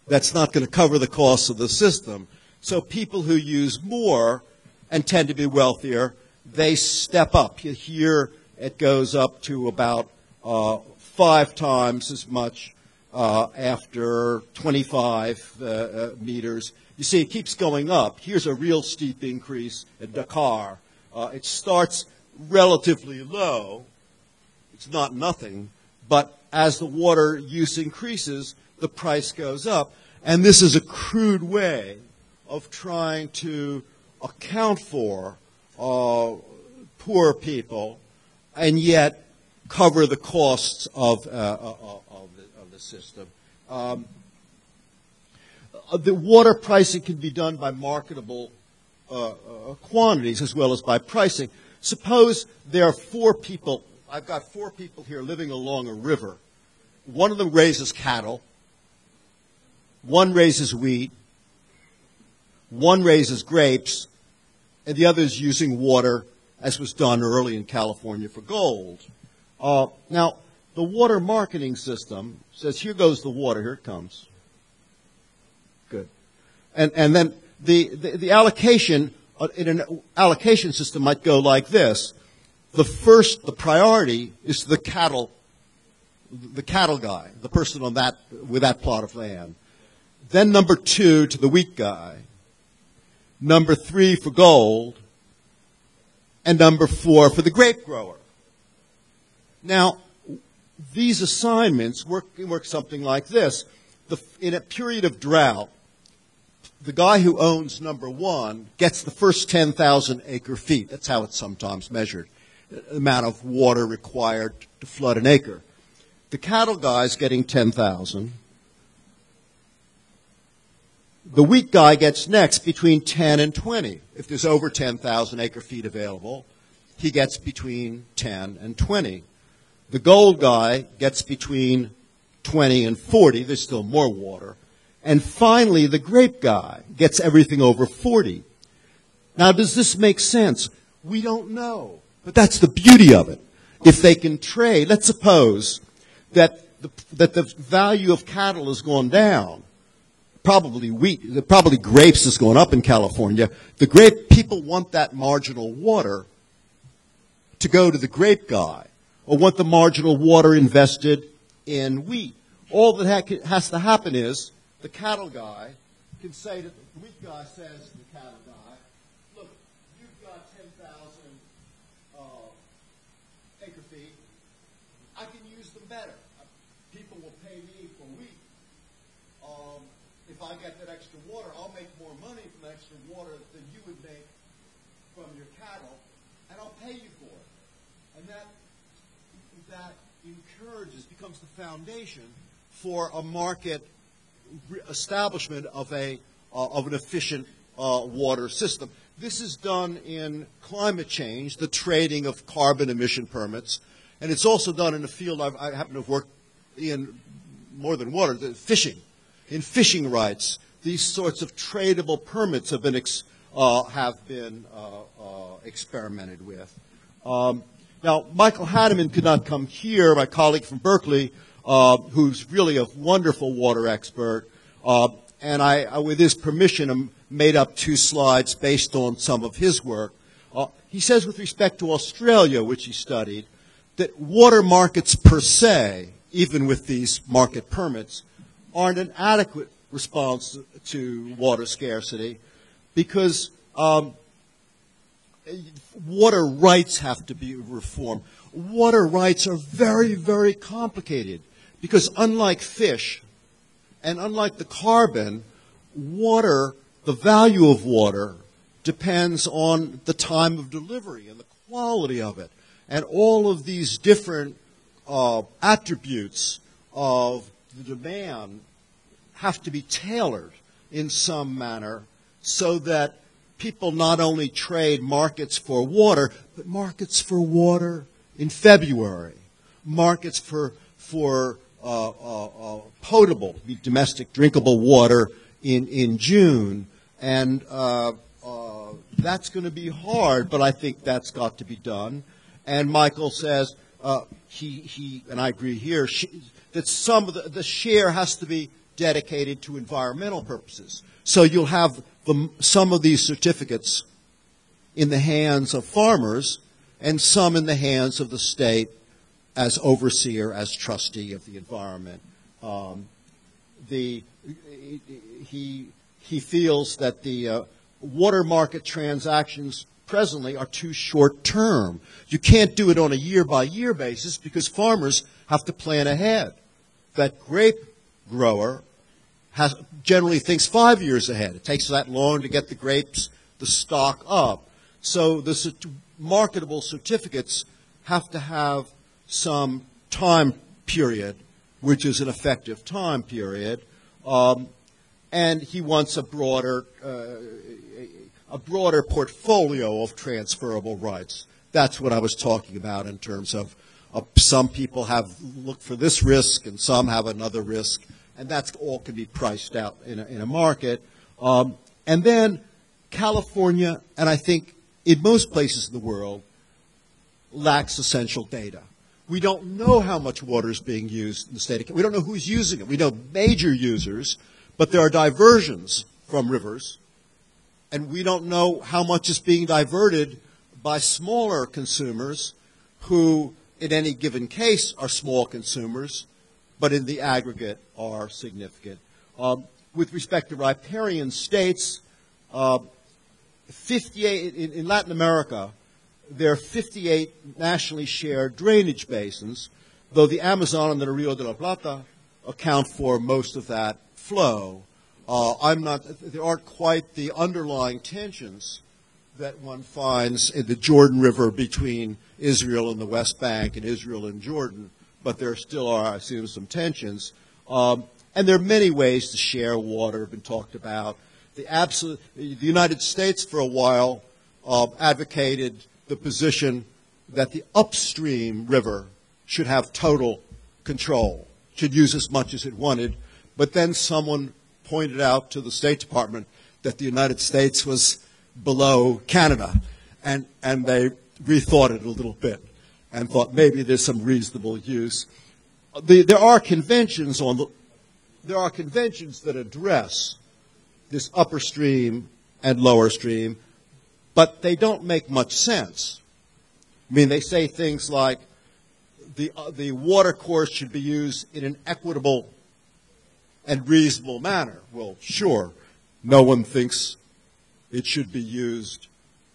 Speaker 3: That's not going to cover the costs of the system. So people who use more and tend to be wealthier, they step up. Here it goes up to about 5 times as much after 25 meters. You see, it keeps going up. Here's a real steep increase at Dakar. It starts relatively low. It's not nothing. But as the water use increases, the price goes up. And this is a crude way of trying to account for poor people and yet cover the costs of the system. The water pricing can be done by marketable quantities as well as by pricing. Suppose there are 4 people. I've got 4 people here living along a river. One of them raises cattle. One raises wheat. One raises grapes. And the other is using water, as was done early in California, for gold. Now, the water marketing system says, here goes the water. Here it comes. Good. And then the allocation in an allocation system might go like this. The priority is to the cattle guy, the person on with that plot of land. Then number 2 to the wheat guy. Number 3 for gold. And number 4 for the grape grower. Now, these assignments work something like this. In a period of drought, the guy who owns number 1 gets the first 10,000 acre feet. That's how it's sometimes measured, the amount of water required to flood an acre. The cattle guy's getting 10,000. The wheat guy gets next between 10 and 20. If there's over 10,000 acre feet available, he gets between 10 and 20. The gold guy gets between 20 and 40. There's still more water. And finally, the grape guy gets everything over 40. Now, does this make sense? We don't know. But that's the beauty of it. If they can trade, let's suppose that the value of cattle has gone down. Probably grapes has gone up in California. The grape people want that marginal water to go to the grape guy, or want the marginal water invested in wheat. All that has to happen is the cattle guy can say to the wheat guy, says to the cattle guy, look, you've got 10,000 acre feet. I can use them better. People will pay me for wheat. If I get that extra water, I'll make more money from that extra water than you would make from your cattle, and I'll pay you for it. And that becomes the foundation for a market establishment of an efficient water system. This is done in climate change, the trading of carbon emission permits, and it's also done in a field I happen to have worked in more than water, fishing. In fishing rights, these sorts of tradable permits have been experimented with. Now, Michael Hanneman could not come here, my colleague from Berkeley, who's really a wonderful water expert, and I, with his permission, made up 2 slides based on some of his work. He says with respect to Australia, which he studied, that water markets per se, even with these market permits, aren't an adequate response to water scarcity because water rights have to be reformed. Water rights are very, very complicated because unlike fish and unlike the carbon, water, the value of water depends on the time of delivery and the quality of it. And all of these different attributes of the demand have to be tailored in some manner so that people not only trade markets for water, but markets for water in February, markets for potable, domestic drinkable water in June. And that's going to be hard, but I think that's got to be done. And Michael says, and I agree here, that some of the share has to be dedicated to environmental purposes. So you'll have some of these certificates in the hands of farmers and some in the hands of the state as overseer, as trustee of the environment. He feels that the water market transactions presently are too short term. You can't do it on a year-by-year basis because farmers have to plan ahead. That grape grower generally thinks 5 years ahead. It takes that long to get the grapes, the stock up. So the marketable certificates have to have some time period, which is an effective time period, and he wants a broader portfolio of transferable rights. That's what I was talking about in terms of some people have looked for this risk and some have another risk, and that's all can be priced out in a market. And then California, and I think in most places in the world, lacks essential data. We don't know how much water is being used in the state of California. We don't know who's using it. We know major users, but there are diversions from rivers, and we don't know how much is being diverted by smaller consumers who, in any given case, are small consumers, but in the aggregate are significant. With respect to riparian states, 58 in Latin America, there are 58 nationally shared drainage basins, though the Amazon and the Rio de la Plata account for most of that flow. There aren't quite the underlying tensions that one finds in the Jordan River between Israel and the West Bank and Israel and Jordan, but there still are, I assume, some tensions. And there are many ways to share water, have been talked about. The United States, for a while, advocated the position that the upstream river should have total control, should use as much as it wanted, but then someone pointed out to the State Department that the United States was below Canada, and they rethought it a little bit and thought maybe there's some reasonable use. There are conventions that address this upper stream and lower stream, but they don't make much sense. I mean, they say things like the water course should be used in an equitable and reasonable manner. Well, sure, no one thinks it should be used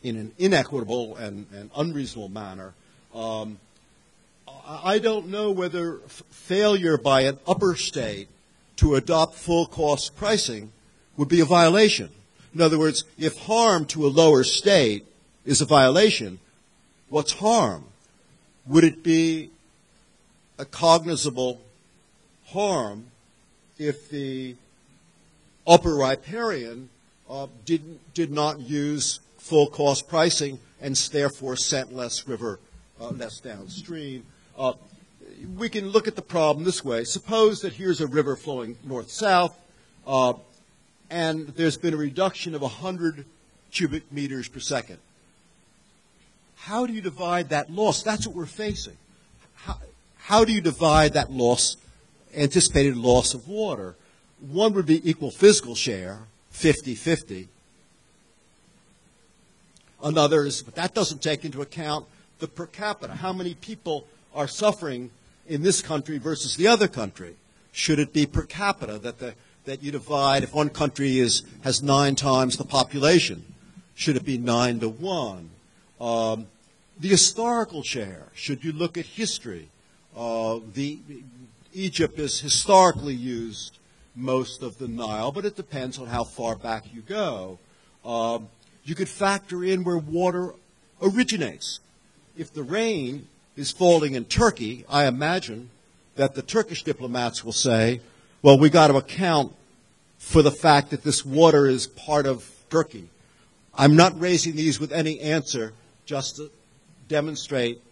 Speaker 3: in an inequitable and unreasonable manner. I don't know whether failure by an upper state to adopt full cost pricing would be a violation. In other words, if harm to a lower state is a violation, what's harm? Would it be a cognizable harm if the upper riparian did not use full cost pricing and therefore sent less downstream? We can look at the problem this way. Suppose that here's a river flowing north-south, and there's been a reduction of 100 cubic meters per second. How do you divide that loss? That's what we're facing. How do you divide that loss, anticipated loss of water? One would be equal physical share, 50-50. Another is, but that doesn't take into account the per capita. How many people are suffering in this country versus the other country? Should it be per capita that you divide? If one country has 9 times the population, should it be 9 to 1? The historical share. Should you look at history? Egypt has historically used most of the Nile, but it depends on how far back you go. You could factor in where water originates. If the rain is falling in Turkey, I imagine that the Turkish diplomats will say, well, we got to account for the fact that this water is part of Turkey. I'm not raising these with any answer, just to demonstrate,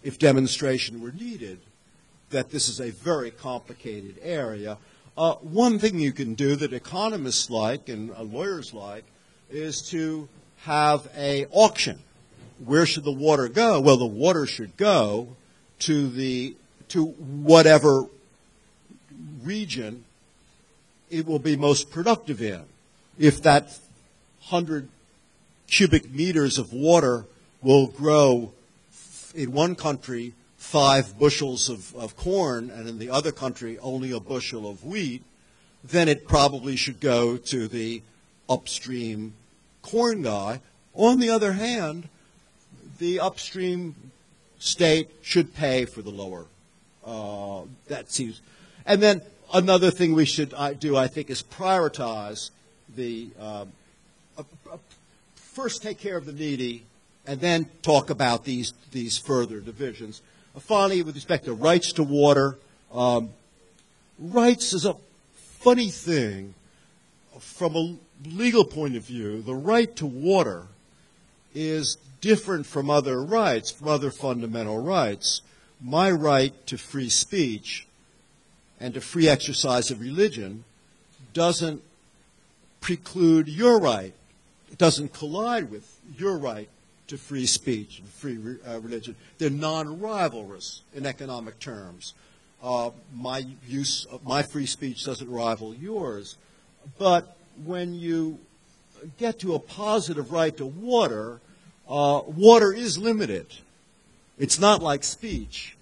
Speaker 3: if demonstration were needed, that this is a very complicated area. One thing you can do that economists like and lawyers like is to have an auction. Where should the water go? Well, the water should go to whatever region it will be most productive in. If that 100 cubic meters of water will grow in one country 5 bushels of corn and in the other country only a bushel of wheat, then it probably should go to the upstream corn guy. On the other hand, the upstream state should pay for the lower. That seems. And then another thing we should do, I think, is prioritize the first take care of the needy, and then talk about these further divisions. Finally, with respect to rights to water, rights is a funny thing. From a legal point of view, the right to water is different from other rights, from other fundamental rights. My right to free speech and to free exercise of religion doesn't preclude your right. It doesn't collide with your right to free speech and free religion. They're non-rivalrous in economic terms. My use of my free speech doesn't rival yours. But when you get to a positive right to water, water is limited. It's not like speech.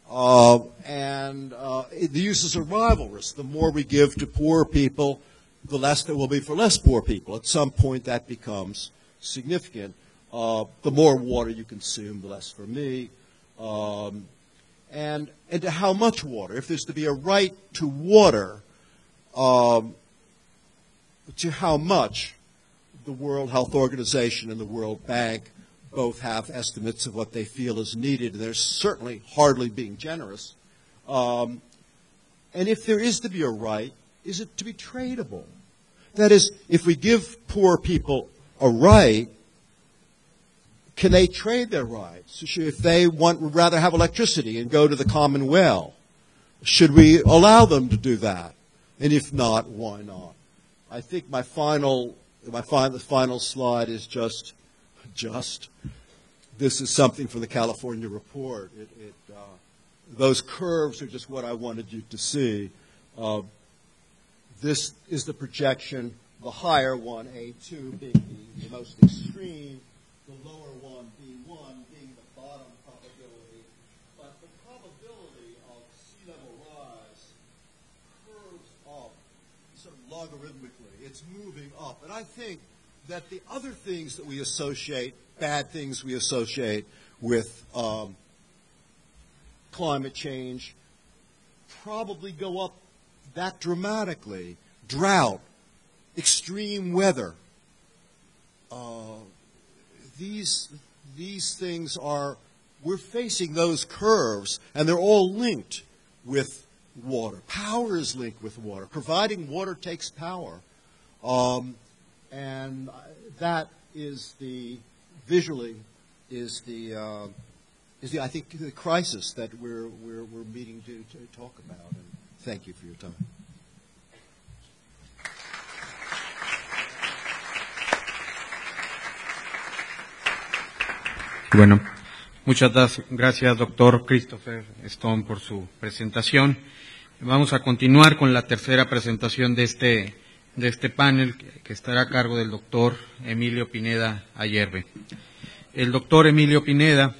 Speaker 3: The uses are rivalrous. The more we give to poor people, the less there will be for less poor people. At some point, that becomes significant. The more water you consume, the less for me. And to how much water? If there's to be a right to water, to how much? The World Health Organization and the World Bank both have estimates of what they feel is needed. They're certainly hardly being generous. And if there is to be a right, is it to be tradable? That is, if we give poor people a right, can they trade their rights? If they would rather have electricity and go to the common well, should we allow them to do that? And if not, why not? I think my final slide is just this is something from the California report. Those curves are just what I wanted you to see. This is the projection, the higher one, A2, being the most extreme, the lower one, B1, being the bottom probability. But the probability of sea level rise curves up sort of logarithmically. It's moving up. And I think that the other things that we associate, bad things we associate with climate change, probably go up that dramatically. Drought, extreme weather. These things are, we're facing those curves, and they're all linked with water. Power is linked with water. Providing water takes power. And that is visually is I think, the crisis that we're meeting to talk about. And thank you for your time.
Speaker 1: Bueno, muchas gracias, doctor Christopher Stone, por su presentación. Vamos a continuar con la tercera presentación de este panel, que estará a cargo del doctor Emilio Pineda Ayerbe. El doctor Emilio Pineda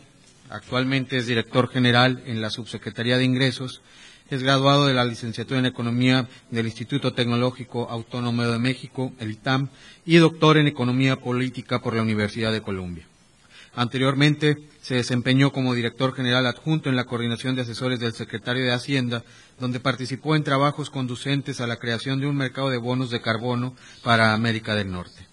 Speaker 1: actualmente es director general en la Subsecretaría de Ingresos, es graduado de la licenciatura en Economía del Instituto Tecnológico Autónomo de México, el ITAM, y doctor en Economía Política por la Universidad de Columbia. Anteriormente se desempeñó como director general adjunto en la Coordinación de Asesores del Secretario de Hacienda, donde participó en trabajos conducentes a la creación de un mercado de bonos de carbono para América del Norte.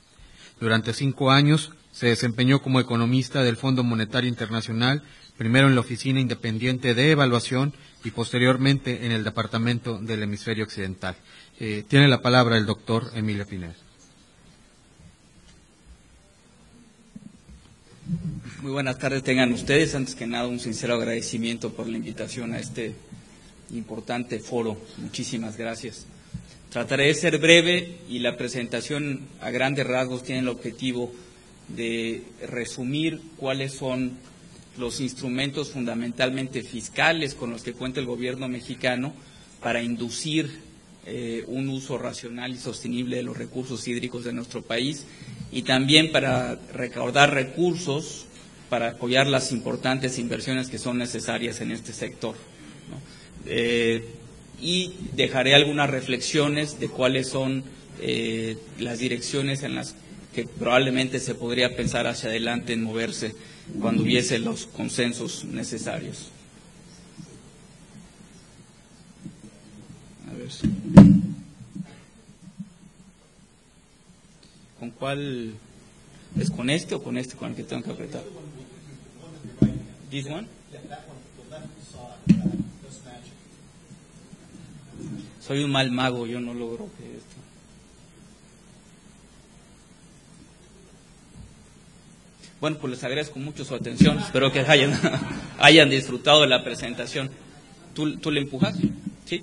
Speaker 1: Durante 5 años se desempeñó como economista del Fondo Monetario Internacional, primero en la Oficina Independiente de Evaluación y posteriormente en el Departamento del Hemisferio Occidental. Tiene la palabra el doctor Emilio Pineda.
Speaker 4: Muy buenas tardes tengan ustedes. Antes que nada, un sincero agradecimiento por la invitación a este importante foro. Muchísimas gracias. Trataré de ser breve y la presentación a grandes rasgos tiene el objetivo de resumir cuáles son los instrumentos fundamentalmente fiscales con los que cuenta el gobierno mexicano para inducir un uso racional y sostenible de los recursos hídricos de nuestro país y también para recaudar recursos para apoyar las importantes inversiones que son necesarias en este sector, ¿no? Y dejaré algunas reflexiones de cuáles son las direcciones en las que probablemente se podría pensar hacia adelante en moverse cuando hubiese los consensos necesarios. A ver. yours. ¿Con cuál? ¿Es con este o con este con el que tengo que apretar? This one? Soy un mal mago, yo no logro que esto. Bueno, pues les agradezco mucho su atención. Espero que hayan disfrutado de la presentación. ¿Tú le empujas? ¿Sí?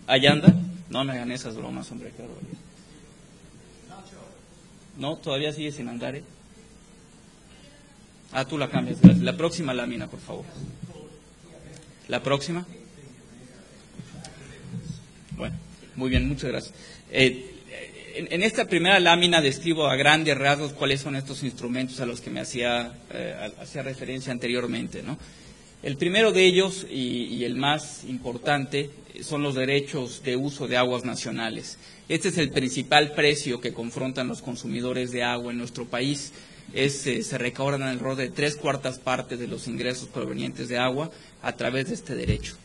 Speaker 4: ¿Allá anda? No me hagan esas bromas, hombre, qué barbaridad. No, todavía sigue sin andar, ¿eh? Ah, tú la cambias. La próxima lámina, por favor. ¿La próxima? Bueno, muy bien, muchas gracias. En esta primera lámina describo a grandes rasgos cuáles son estos instrumentos a los que me hacía referencia anteriormente, ¿no? El primero de ellos, y el más importante, son los derechos de uso de aguas nacionales. Este es el principal precio que confrontan los consumidores de agua en nuestro país. Se recaudan alrededor de 3/4 partes de los ingresos provenientes de agua a través de este derecho.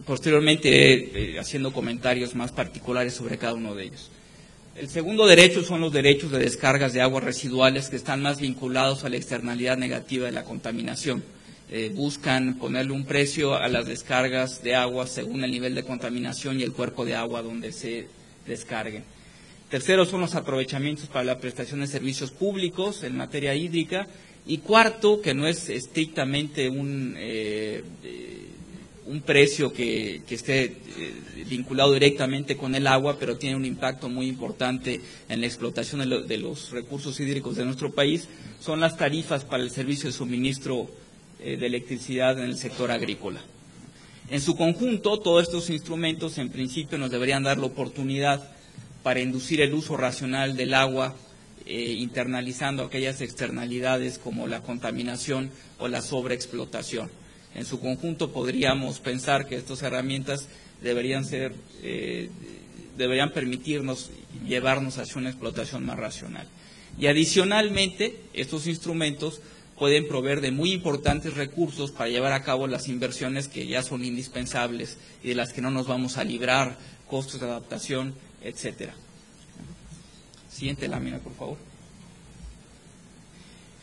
Speaker 4: Posteriormente, haciendo comentarios más particulares sobre cada uno de ellos. El segundo derecho son los derechos de descargas de aguas residuales, que están más vinculados a la externalidad negativa de la contaminación. Buscan ponerle un precio a las descargas de agua según el nivel de contaminación y el cuerpo de agua donde se descarguen. Tercero son los aprovechamientos para la prestación de servicios públicos en materia hídrica. Y cuarto, que no es estrictamente un precio que esté vinculado directamente con el agua, pero tiene un impacto muy importante en la explotación de los recursos hídricos de nuestro país, son las tarifas para el servicio de suministro de electricidad en el sector agrícola. En su conjunto, todos estos instrumentos en principio nos deberían dar la oportunidad para inducir el uso racional del agua, internalizando aquellas externalidades como la contaminación o la sobreexplotación. En su conjunto podríamos pensar que estas herramientas deberían permitirnos llevarnos hacia una explotación más racional. Y adicionalmente, estos instrumentos pueden proveer de muy importantes recursos para llevar a cabo las inversiones que ya son indispensables y de las que no nos vamos a librar, costos de adaptación, etcétera. Siguiente lámina, por favor.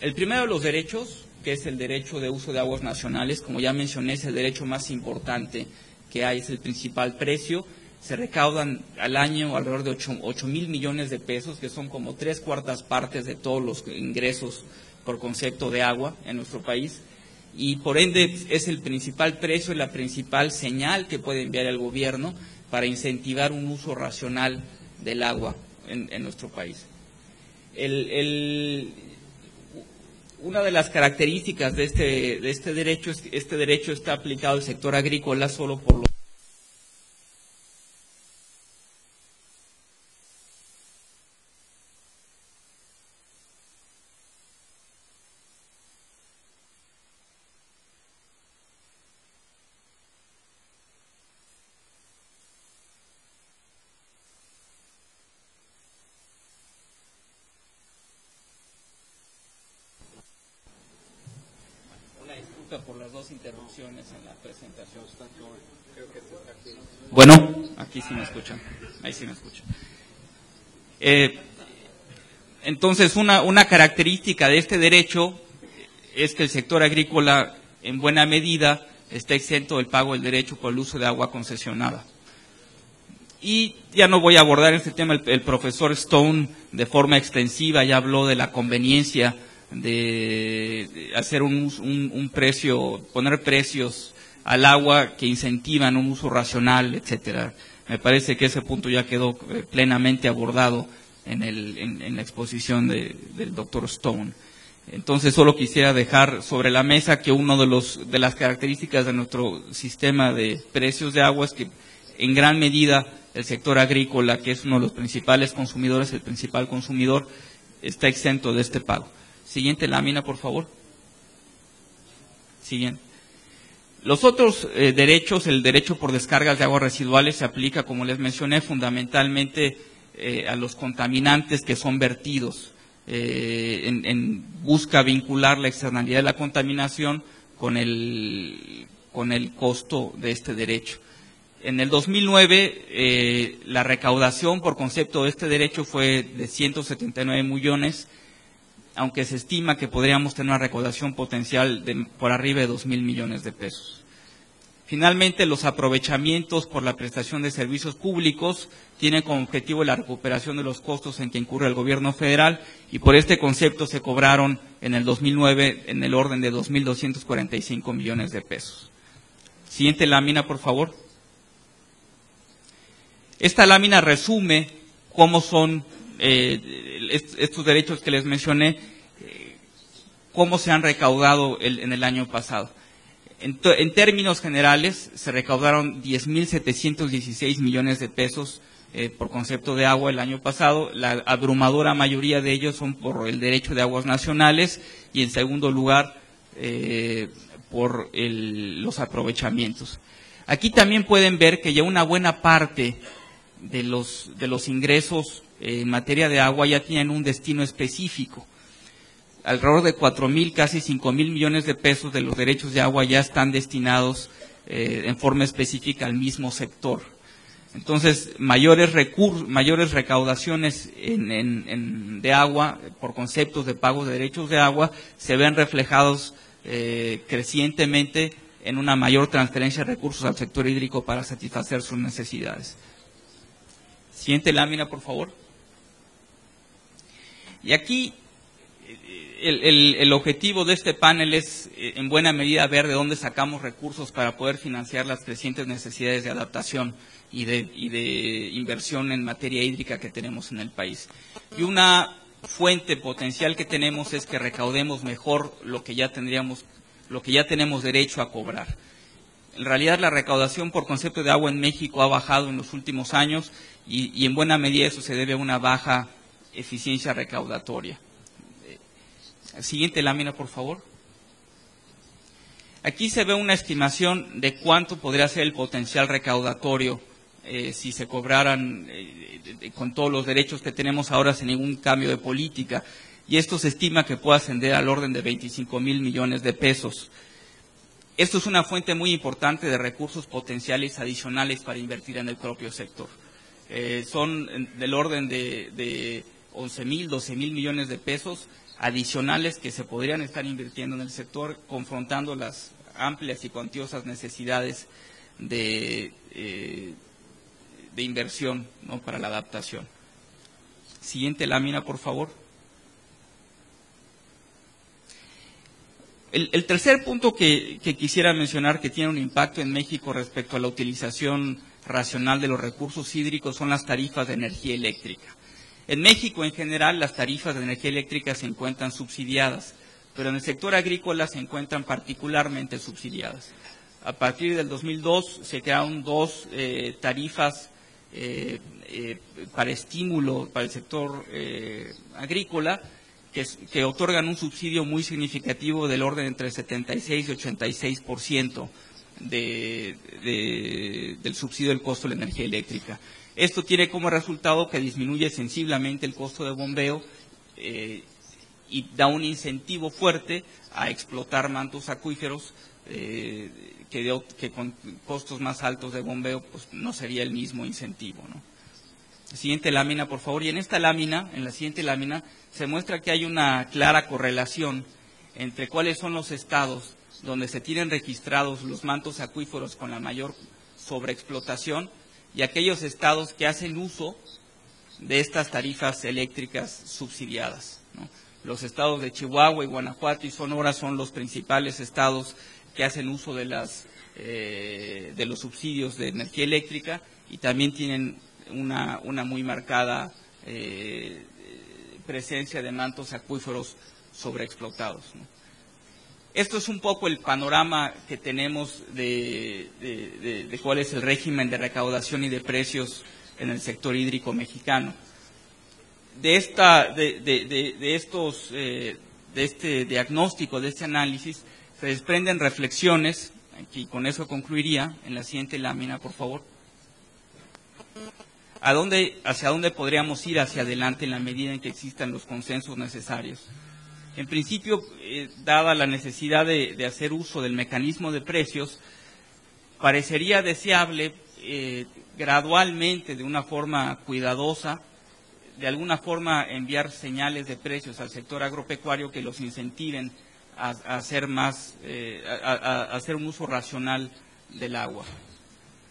Speaker 4: El primero de los derechos, que es el derecho de uso de aguas nacionales, como ya mencioné, es el derecho más importante que hay, es el principal precio. Se recaudan al año alrededor de 8,000 millones de pesos, que son como 3/4 partes de todos los ingresos por concepto de agua en nuestro país, y por ende es el principal precio y la principal señal que puede enviar el gobierno para incentivar un uso racional del agua en nuestro país. Una de las características de este derecho es que este derecho está aplicado al sector agrícola solo por los por las dos interrupciones en la presentación. Bueno, aquí sí me escuchan, ahí sí me escuchan. Entonces, una característica de este derecho es que el sector agrícola, en buena medida, está exento del pago del derecho por el uso de agua concesionada. Y ya no voy a abordar este tema, el profesor Stone de forma extensiva ya habló de la conveniencia de hacer un precio, poner precios al agua que incentivan un uso racional, etcétera. Me parece que ese punto ya quedó plenamente abordado en la exposición del doctor Stone. Entonces, solo quisiera dejar sobre la mesa que uno de las características de nuestro sistema de precios de agua es que en gran medida el sector agrícola, que es uno de los principales consumidores, el principal consumidor, está exento de este pago. Siguiente lámina, por favor. Siguiente. Los otros derechos, el derecho por descargas de aguas residuales se aplica, como les mencioné, fundamentalmente a los contaminantes que son vertidos. Busca vincular la externalidad de la contaminación con el costo de este derecho. En el 2009, la recaudación por concepto de este derecho fue de 179 millones, aunque se estima que podríamos tener una recaudación potencial de por arriba de 2,000 millones de pesos. Finalmente, los aprovechamientos por la prestación de servicios públicos tienen como objetivo la recuperación de los costos en que incurre el gobierno federal, y por este concepto se cobraron en el 2009 en el orden de 2,245 millones de pesos. Siguiente lámina, por favor. Esta lámina resume cómo son estos derechos que les mencioné, cómo se han recaudado en el año pasado. En términos generales, se recaudaron 10,716 millones de pesos por concepto de agua el año pasado. La abrumadora mayoría de ellos son por el derecho de aguas nacionales y, en segundo lugar, por los aprovechamientos. Aquí también pueden ver que ya una buena parte de los ingresos en materia de agua ya tienen un destino específico. Alrededor de 4,000, casi 5,000 millones de pesos de los derechos de agua ya están destinados en forma específica al mismo sector. Entonces, mayores recaudaciones de agua por conceptos de pago de derechos de agua se ven reflejados crecientemente en una mayor transferencia de recursos al sector hídrico para satisfacer sus necesidades. Siguiente lámina, por favor. Y aquí el objetivo de este panel es, en buena medida, ver de dónde sacamos recursos para poder financiar las crecientes necesidades de adaptación y de inversión en materia hídrica que tenemos en el país. Y una fuente potencial que tenemos es que recaudemos mejor lo que ya tenemos derecho a cobrar. En realidad, la recaudación por concepto de agua en México ha bajado en los últimos años y en buena medida eso se debe a una baja eficiencia recaudatoria. Siguiente lámina, por favor. Aquí se ve una estimación de cuánto podría ser el potencial recaudatorio si se cobraran con todos los derechos que tenemos ahora sin ningún cambio de política. Y esto se estima que puede ascender al orden de 25,000 millones de pesos. Esto es una fuente muy importante de recursos potenciales adicionales para invertir en el propio sector. Son del orden de 11,000, 12,000 millones de pesos adicionales que se podrían estar invirtiendo en el sector, confrontando las amplias y cuantiosas necesidades de inversión, ¿no?, para la adaptación. Siguiente lámina, por favor. El tercer punto que quisiera mencionar que tiene un impacto en México respecto a la utilización racional de los recursos hídricos son las tarifas de energía eléctrica. En México, en general, las tarifas de energía eléctrica se encuentran subsidiadas, pero en el sector agrícola se encuentran particularmente subsidiadas. A partir del 2002 se crearon dos tarifas para estímulo para el sector agrícola que otorgan un subsidio muy significativo del orden entre 76 y 86% del subsidio del costo de la energía eléctrica. Esto tiene como resultado que disminuye sensiblemente el costo de bombeo y da un incentivo fuerte a explotar mantos acuíferos que con costos más altos de bombeo pues no sería el mismo incentivo, ¿no? Siguiente lámina, por favor. Y en esta lámina, en la siguiente lámina, se muestra que hay una clara correlación entre cuáles son los estados donde se tienen registrados los mantos acuíferos con la mayor sobreexplotación y aquellos estados que hacen uso de estas tarifas eléctricas subsidiadas, ¿no? Los estados de Chihuahua y Guanajuato y Sonora son los principales estados que hacen uso de los subsidios de energía eléctrica y también tienen una muy marcada presencia de mantos acuíferos sobreexplotados, ¿no? Esto es un poco el panorama que tenemos de cuál es el régimen de recaudación y de precios en el sector hídrico mexicano. De este diagnóstico, de este análisis, se desprenden reflexiones, y con eso concluiría, en la siguiente lámina, por favor. ¿Hacia dónde podríamos ir hacia adelante en la medida en que existan los consensos necesarios? En principio, dada la necesidad de hacer uso del mecanismo de precios, parecería deseable gradualmente, de una forma cuidadosa, de alguna forma enviar señales de precios al sector agropecuario que los incentiven a hacer a hacer un uso racional del agua.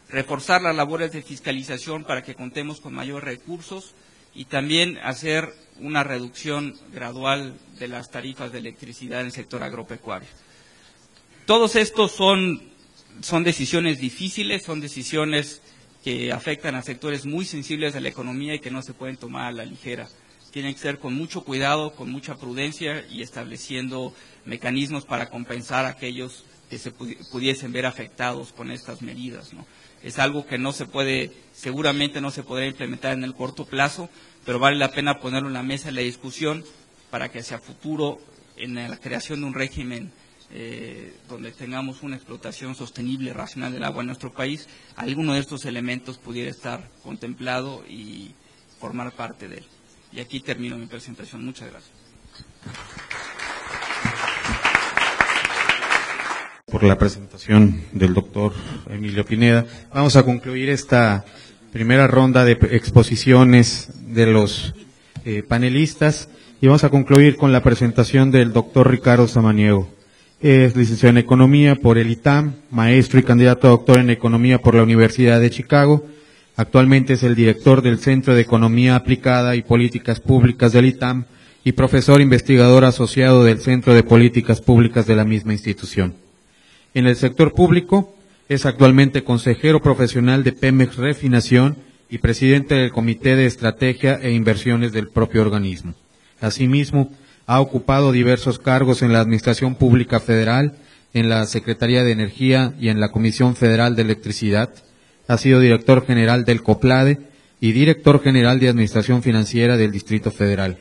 Speaker 4: Reforzar las labores de fiscalización para que contemos con mayores recursos y también hacer una reducción gradual de las tarifas de electricidad en el sector agropecuario. Todos estos son decisiones difíciles, son decisiones que afectan a sectores muy sensibles de la economía y que no se pueden tomar a la ligera. Tienen que ser con mucho cuidado, con mucha prudencia y estableciendo mecanismos para compensar a aquellos que se pudiesen ver afectados con estas medidas, ¿no? Es algo que no se puede, seguramente no se podrá implementar en el corto plazo, pero vale la pena ponerlo en la mesa de la discusión para que hacia futuro, en la creación de un régimen donde tengamos una explotación sostenible y racional del agua en nuestro país, alguno de estos elementos pudiera estar contemplado y formar parte de él. Y aquí termino mi presentación. Muchas gracias.
Speaker 1: Por la presentación del doctor Emilio Pineda. Vamos a concluir esta primera ronda de exposiciones de los panelistas y vamos a concluir con la presentación del doctor Ricardo Samaniego. Es licenciado en Economía por el ITAM, maestro y candidato a doctor en Economía por la Universidad de Chicago. Actualmente es el director del Centro de Economía Aplicada y Políticas Públicas del ITAM y profesor investigador asociado del Centro de Políticas Públicas de la misma institución. En el sector público, es actualmente consejero profesional de Pemex Refinación y presidente del Comité de Estrategia e Inversiones del propio organismo. Asimismo, ha ocupado diversos cargos en la Administración Pública Federal, en la Secretaría de Energía y en la Comisión Federal de Electricidad. Ha sido director general del COPLADE y director general de Administración Financiera del Distrito Federal.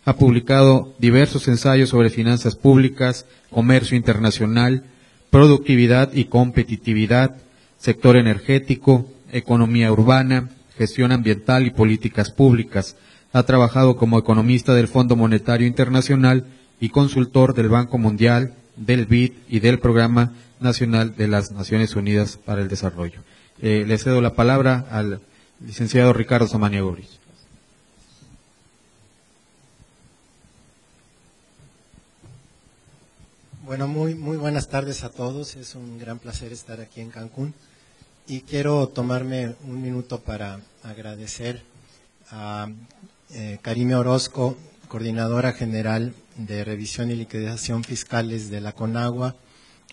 Speaker 1: Ha publicado diversos ensayos sobre finanzas públicas, comercio internacional, productividad y competitividad, sector energético, economía urbana, gestión ambiental y políticas públicas. Ha trabajado como economista del Fondo Monetario Internacional y consultor del Banco Mundial, del BID y del Programa Nacional de las Naciones Unidas para el Desarrollo. Le cedo la palabra al licenciado Ricardo Samaniego.
Speaker 5: Bueno, muy buenas tardes a todos. Es un gran placer estar aquí en Cancún y quiero tomarme un minuto para agradecer a Karime Orozco, coordinadora general de revisión y liquidación fiscales de la CONAGUA,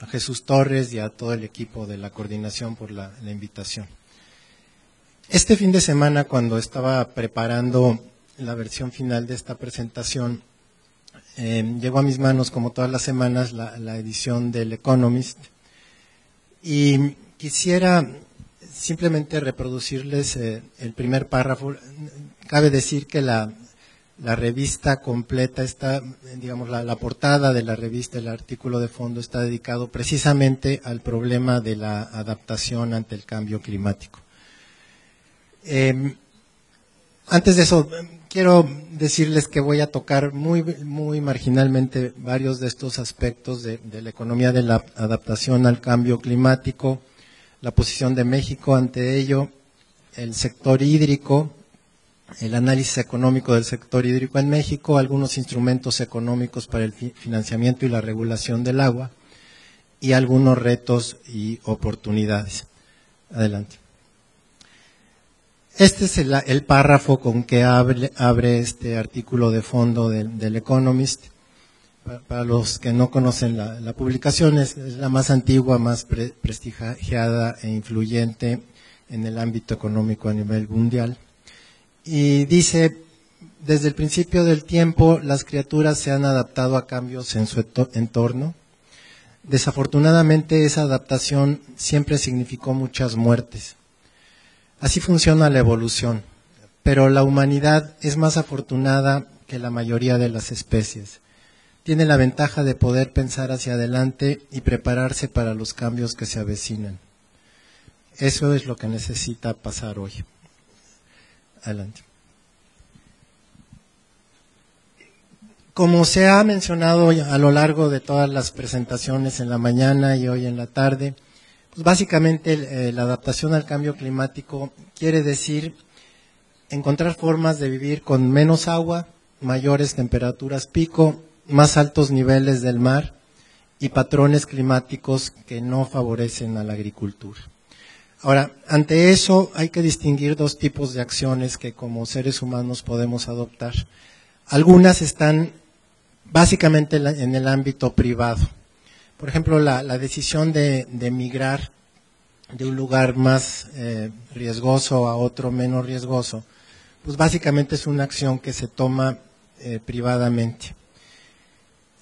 Speaker 5: a Jesús Torres y a todo el equipo de la coordinación por la invitación. Este fin de semana, cuando estaba preparando la versión final de esta presentación, llegó a mis manos, como todas las semanas, la edición del Economist y quisiera simplemente reproducirles el primer párrafo. Cabe decir que la revista completa está, digamos, la portada de la revista, el artículo de fondo está dedicado precisamente al problema de la adaptación ante el cambio climático. Antes de eso, quiero decirles que voy a tocar muy marginalmente varios de estos aspectos de la economía de la adaptación al cambio climático, la posición de México ante ello, el sector hídrico, el análisis económico del sector hídrico en México, algunos instrumentos económicos para el financiamiento y la regulación del agua y algunos retos y oportunidades. Adelante. Este es el párrafo con que abre este artículo de fondo del Economist. Para los que no conocen la publicación, es la más antigua, más prestigiada e influyente en el ámbito económico a nivel mundial. Y dice, desde el principio del tiempo, las criaturas se han adaptado a cambios en su entorno. Desafortunadamente, esa adaptación siempre significó muchas muertes. Así funciona la evolución, pero la humanidad es más afortunada que la mayoría de las especies. Tiene la ventaja de poder pensar hacia adelante y prepararse para los cambios que se avecinan. Eso es lo que necesita pasar hoy. Adelante. Como se ha mencionado a lo largo de todas las presentaciones en la mañana y hoy en la tarde, Pues básicamente la adaptación al cambio climático quiere decir encontrar formas de vivir con menos agua, mayores temperaturas pico, más altos niveles del mar y patrones climáticos que no favorecen a la agricultura. Ahora, ante eso hay que distinguir dos tipos de acciones que como seres humanos podemos adoptar. Algunas están básicamente en el ámbito privado. Por ejemplo, la decisión de migrar de un lugar más riesgoso a otro menos riesgoso, pues básicamente es una acción que se toma privadamente.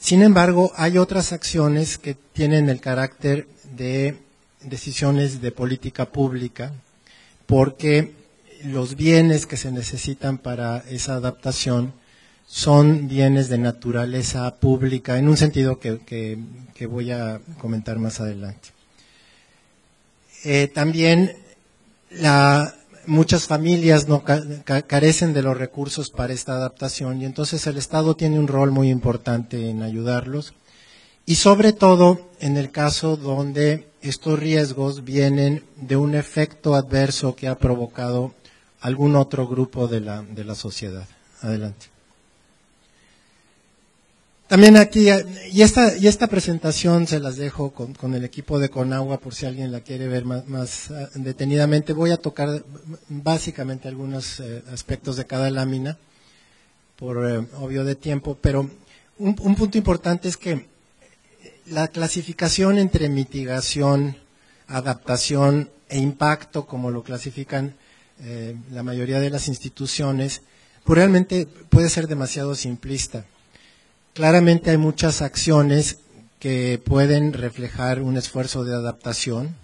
Speaker 5: Sin embargo, hay otras acciones que tienen el carácter de decisiones de política pública, porque los bienes que se necesitan para esa adaptación son bienes de naturaleza pública, en un sentido que voy a comentar más adelante. También muchas familias no carecen de los recursos para esta adaptación y entonces el Estado tiene un rol muy importante en ayudarlos y sobre todo en el caso donde estos riesgos vienen de un efecto adverso que ha provocado algún otro grupo de la sociedad. Adelante. También aquí, y esta presentación se las dejo con el equipo de Conagua por si alguien la quiere ver más detenidamente. Voy a tocar básicamente algunos aspectos de cada lámina, por obvio de tiempo, pero un punto importante es que la clasificación entre mitigación, adaptación e impacto, como lo clasifican la mayoría de las instituciones, pues realmente puede ser demasiado simplista. Claramente hay muchas acciones que pueden reflejar un esfuerzo de adaptación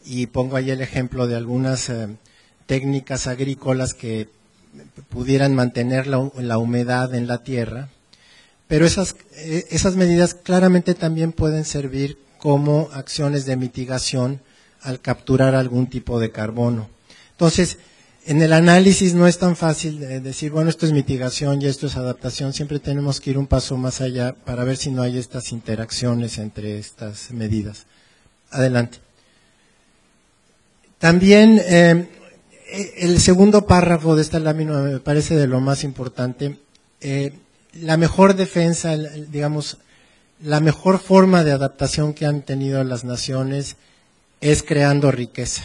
Speaker 5: y pongo ahí el ejemplo de algunas técnicas agrícolas que pudieran mantener la humedad en la tierra, pero esas medidas claramente también pueden servir como acciones de mitigación al capturar algún tipo de carbono. Entonces, en el análisis no es tan fácil decir, bueno, esto es mitigación y esto es adaptación. Siempre tenemos que ir un paso más allá para ver si no hay estas interacciones entre estas medidas. Adelante. También el segundo párrafo de esta lámina me parece de lo más importante. La mejor defensa, digamos, la mejor forma de adaptación que han tenido las naciones es creando riqueza.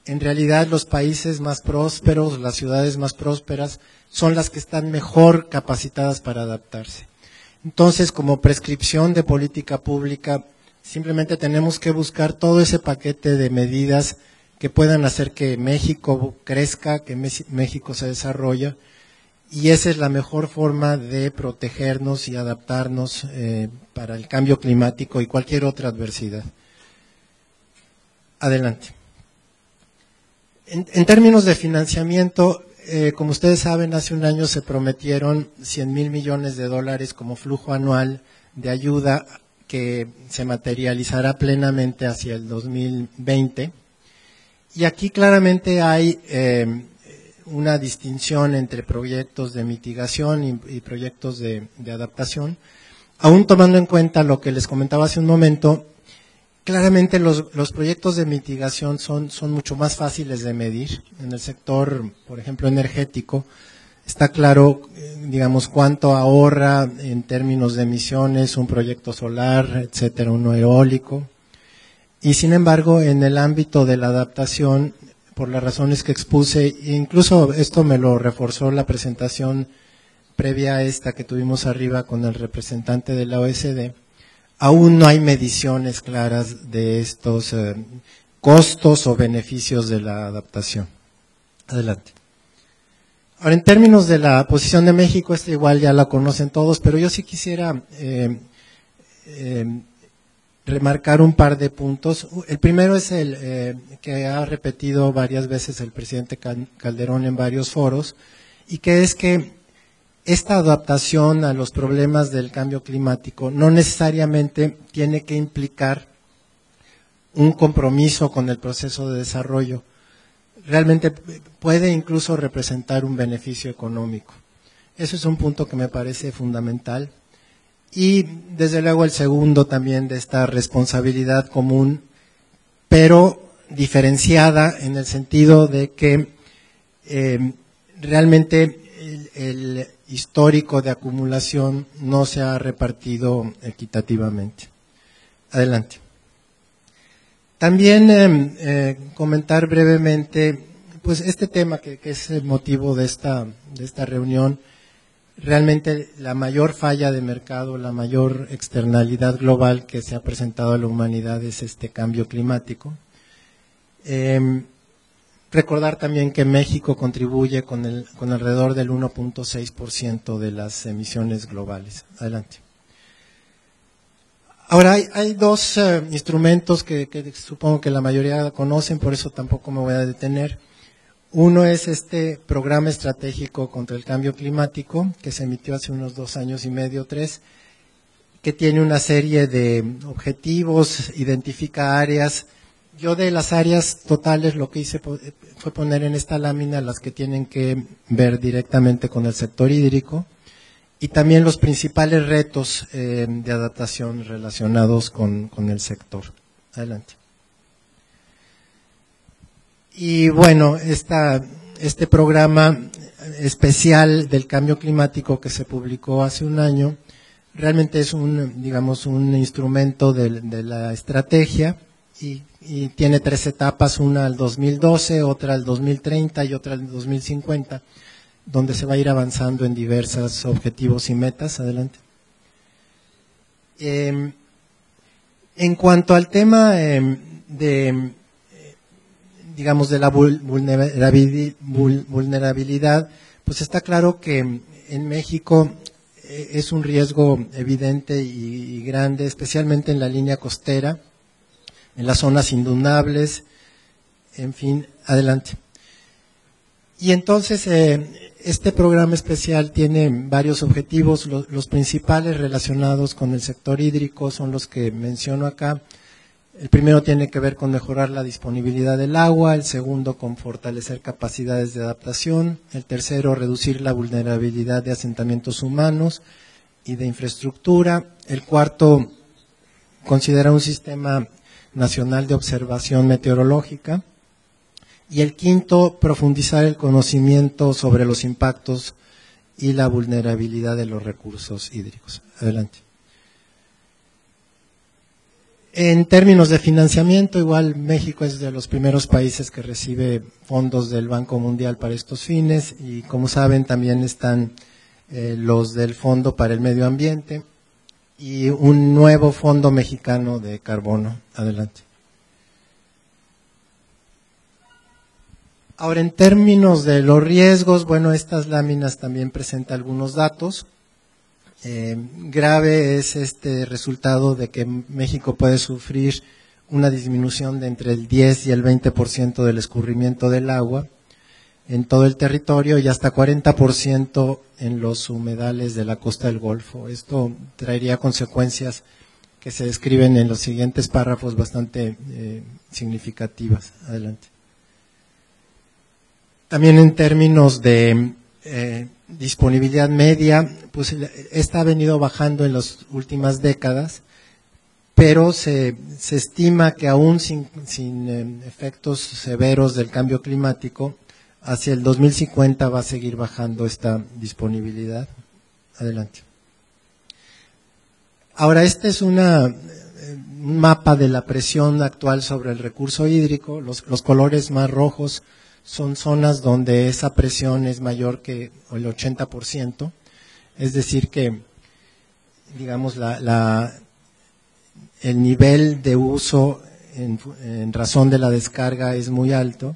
Speaker 5: En realidad los países más prósperos, las ciudades más prósperas, son las que están mejor capacitadas para adaptarse. Entonces, como prescripción de política pública, simplemente tenemos que buscar todo ese paquete de medidas que puedan hacer que México crezca, que México se desarrolle, y esa es la mejor forma de protegernos y adaptarnos para el cambio climático y cualquier otra adversidad. Adelante. En términos de financiamiento, como ustedes saben, hace un año se prometieron 100,000 millones de dólares como flujo anual de ayuda que se materializará plenamente hacia el 2020. Y aquí claramente hay una distinción entre proyectos de mitigación y proyectos de adaptación. Aún tomando en cuenta lo que les comentaba hace un momento, claramente los proyectos de mitigación son mucho más fáciles de medir. En el sector, por ejemplo, energético, está claro, digamos, cuánto ahorra en términos de emisiones un proyecto solar, etcétera, uno eólico. Y sin embargo, en el ámbito de la adaptación, por las razones que expuse, incluso esto me lo reforzó la presentación previa a esta que tuvimos arriba con el representante de la OECD, aún no hay mediciones claras de estos costos o beneficios de la adaptación. Adelante. Ahora, en términos de la posición de México, esta igual ya la conocen todos, pero yo sí quisiera remarcar un par de puntos. El primero es el que ha repetido varias veces el presidente Calderón en varios foros, y que es que esta adaptación a los problemas del cambio climático no necesariamente tiene que implicar un compromiso con el proceso de desarrollo. Realmente puede incluso representar un beneficio económico. Eso es un punto que me parece fundamental. Y desde luego el segundo también de esta responsabilidad común pero diferenciada en el sentido de que realmente el histórico de acumulación no se ha repartido equitativamente. Adelante. También comentar brevemente, pues este tema que es el motivo de esta reunión. Realmente la mayor falla de mercado, la mayor externalidad global que se ha presentado a la humanidad es este cambio climático. Recordar también que México contribuye con alrededor del 1.6% de las emisiones globales. Adelante. Ahora, hay dos instrumentos que supongo que la mayoría conocen, por eso tampoco me voy a detener. Uno es este programa estratégico contra el cambio climático, que se emitió hace unos 2 años y medio, 3, que tiene una serie de objetivos, identifica áreas. Yo de las áreas totales lo que hice fue poner en esta lámina las que tienen que ver directamente con el sector hídrico y también los principales retos de adaptación relacionados con el sector. Adelante. Y bueno, este programa especial del cambio climático que se publicó hace un año, realmente es un instrumento de la estrategia y tiene 3 etapas, una al 2012, otra al 2030 y otra al 2050, donde se va a ir avanzando en diversos objetivos y metas. Adelante. En cuanto al tema de la vulnerabilidad, pues está claro que en México es un riesgo evidente y grande, especialmente en la línea costera, en las zonas inundables, en fin, adelante. Y entonces este programa especial tiene varios objetivos, los principales relacionados con el sector hídrico son los que menciono acá. El primero tiene que ver con mejorar la disponibilidad del agua, el segundo con fortalecer capacidades de adaptación, el tercero reducir la vulnerabilidad de asentamientos humanos y de infraestructura, el cuarto considera un sistema nacional de observación meteorológica y el quinto profundizar el conocimiento sobre los impactos y la vulnerabilidad de los recursos hídricos. Adelante. En términos de financiamiento, igual México es de los primeros países que recibe fondos del Banco Mundial para estos fines y como saben también están los del Fondo para el Medio Ambiente y un nuevo Fondo Mexicano de Carbono. Adelante. Ahora, en términos de los riesgos, bueno, estas láminas también presentan algunos datos. Grave es este resultado de que México puede sufrir una disminución de entre el 10 y el 20% del escurrimiento del agua en todo el territorio y hasta 40% en los humedales de la costa del Golfo. Esto traería consecuencias que se describen en los siguientes párrafos bastante significativas. Adelante. También en términos de disponibilidad media, pues esta ha venido bajando en las últimas décadas, pero se estima que aún sin efectos severos del cambio climático, hacia el 2050 va a seguir bajando esta disponibilidad. Adelante. Ahora, este es un mapa de la presión actual sobre el recurso hídrico. Los colores más rojos son zonas donde esa presión es mayor que el 80%, es decir que, digamos, el nivel de uso en razón de la descarga es muy alto,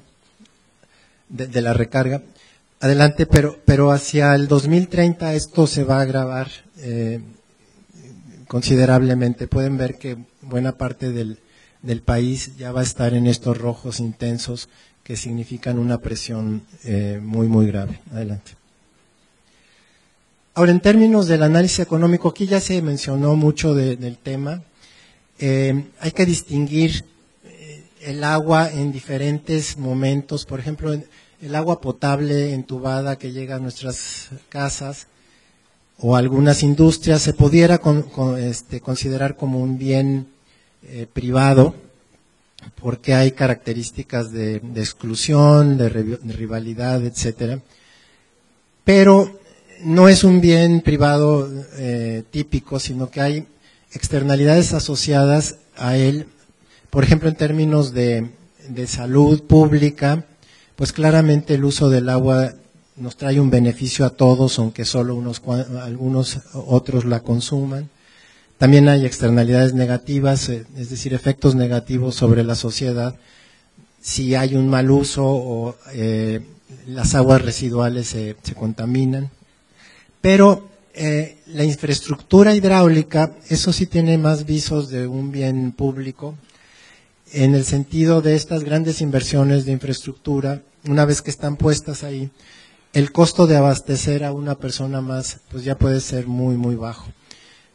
Speaker 5: de la recarga. Adelante, pero hacia el 2030 esto se va a agravar considerablemente. Pueden ver que buena parte del país ya va a estar en estos rojos intensos que significan una presión muy, muy grave. Adelante. Ahora, en términos del análisis económico, aquí ya se mencionó mucho del tema. Hay que distinguir el agua en diferentes momentos. Por ejemplo, el agua potable entubada que llega a nuestras casas o algunas industrias se pudiera considerar como un bien privado, porque hay características de exclusión, de rivalidad, etcétera. Pero no es un bien privado típico, sino que hay externalidades asociadas a él, por ejemplo, en términos de salud pública, pues claramente el uso del agua nos trae un beneficio a todos, aunque solo algunos otros la consuman. También hay externalidades negativas, es decir, efectos negativos sobre la sociedad, si hay un mal uso o las aguas residuales se contaminan. Pero la infraestructura hidráulica, eso sí tiene más visos de un bien público, en el sentido de estas grandes inversiones de infraestructura, una vez que están puestas ahí, el costo de abastecer a una persona más, pues ya puede ser muy, muy bajo.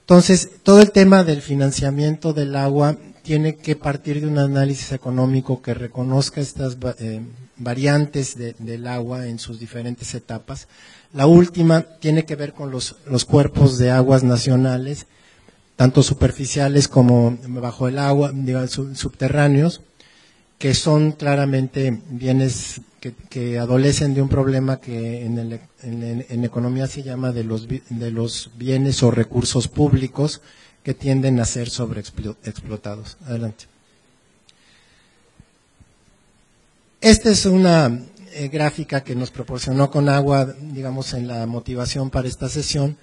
Speaker 5: Entonces, todo el tema del financiamiento del agua tiene que partir de un análisis económico que reconozca estas variantes del agua en sus diferentes etapas. La última tiene que ver con los cuerpos de aguas nacionales, tanto superficiales como bajo el agua, digamos, subterráneos, que son claramente bienes que adolecen de un problema que en economía se llama de los bienes o recursos públicos que tienden a ser sobreexplotados. Adelante. Esta es una gráfica que nos proporcionó Conagua, digamos, en la motivación para esta sesión,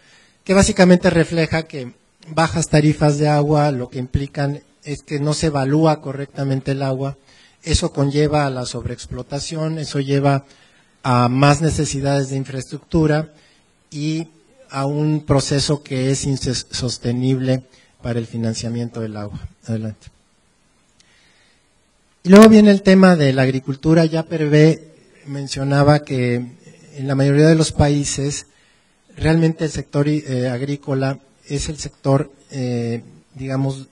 Speaker 5: que básicamente refleja que bajas tarifas de agua lo que implican es que no se evalúa correctamente el agua. Eso conlleva a la sobreexplotación, eso lleva a más necesidades de infraestructura y a un proceso que es insostenible para el financiamiento del agua. Adelante. Y luego viene el tema de la agricultura. Ya Pervé mencionaba que en la mayoría de los países realmente el sector agrícola es el sector, digamos,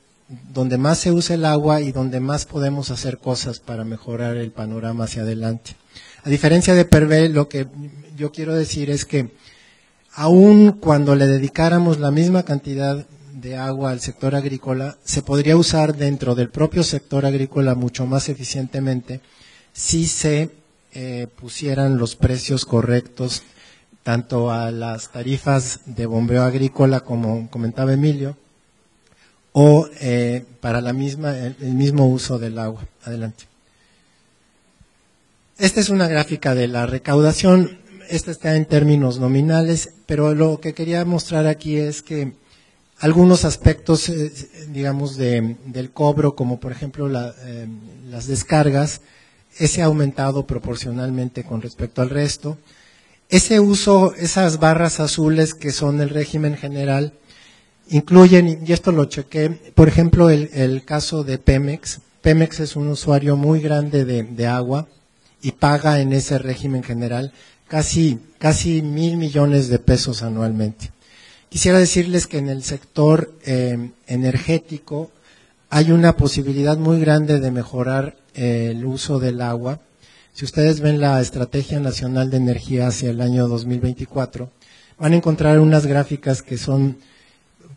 Speaker 5: donde más se usa el agua y donde más podemos hacer cosas para mejorar el panorama hacia adelante. A diferencia de Pervé, lo que yo quiero decir es que aun cuando le dedicáramos la misma cantidad de agua al sector agrícola, se podría usar dentro del propio sector agrícola mucho más eficientemente si se pusieran los precios correctos tanto a las tarifas de bombeo agrícola, como comentaba Emilio, o para el mismo uso del agua. Adelante. Esta es una gráfica de la recaudación. Esta está en términos nominales, pero lo que quería mostrar aquí es que algunos aspectos, digamos, del cobro, como por ejemplo las descargas, ese ha aumentado proporcionalmente con respecto al resto. Ese uso, esas barras azules que son el régimen general, incluyen, y esto lo chequé, por ejemplo, el caso de Pemex. Pemex es un usuario muy grande de agua y paga en ese régimen general casi 1,000 millones de pesos anualmente. Quisiera decirles que en el sector energético hay una posibilidad muy grande de mejorar el uso del agua. Si ustedes ven la Estrategia Nacional de Energía hacia el año 2024, van a encontrar unas gráficas que son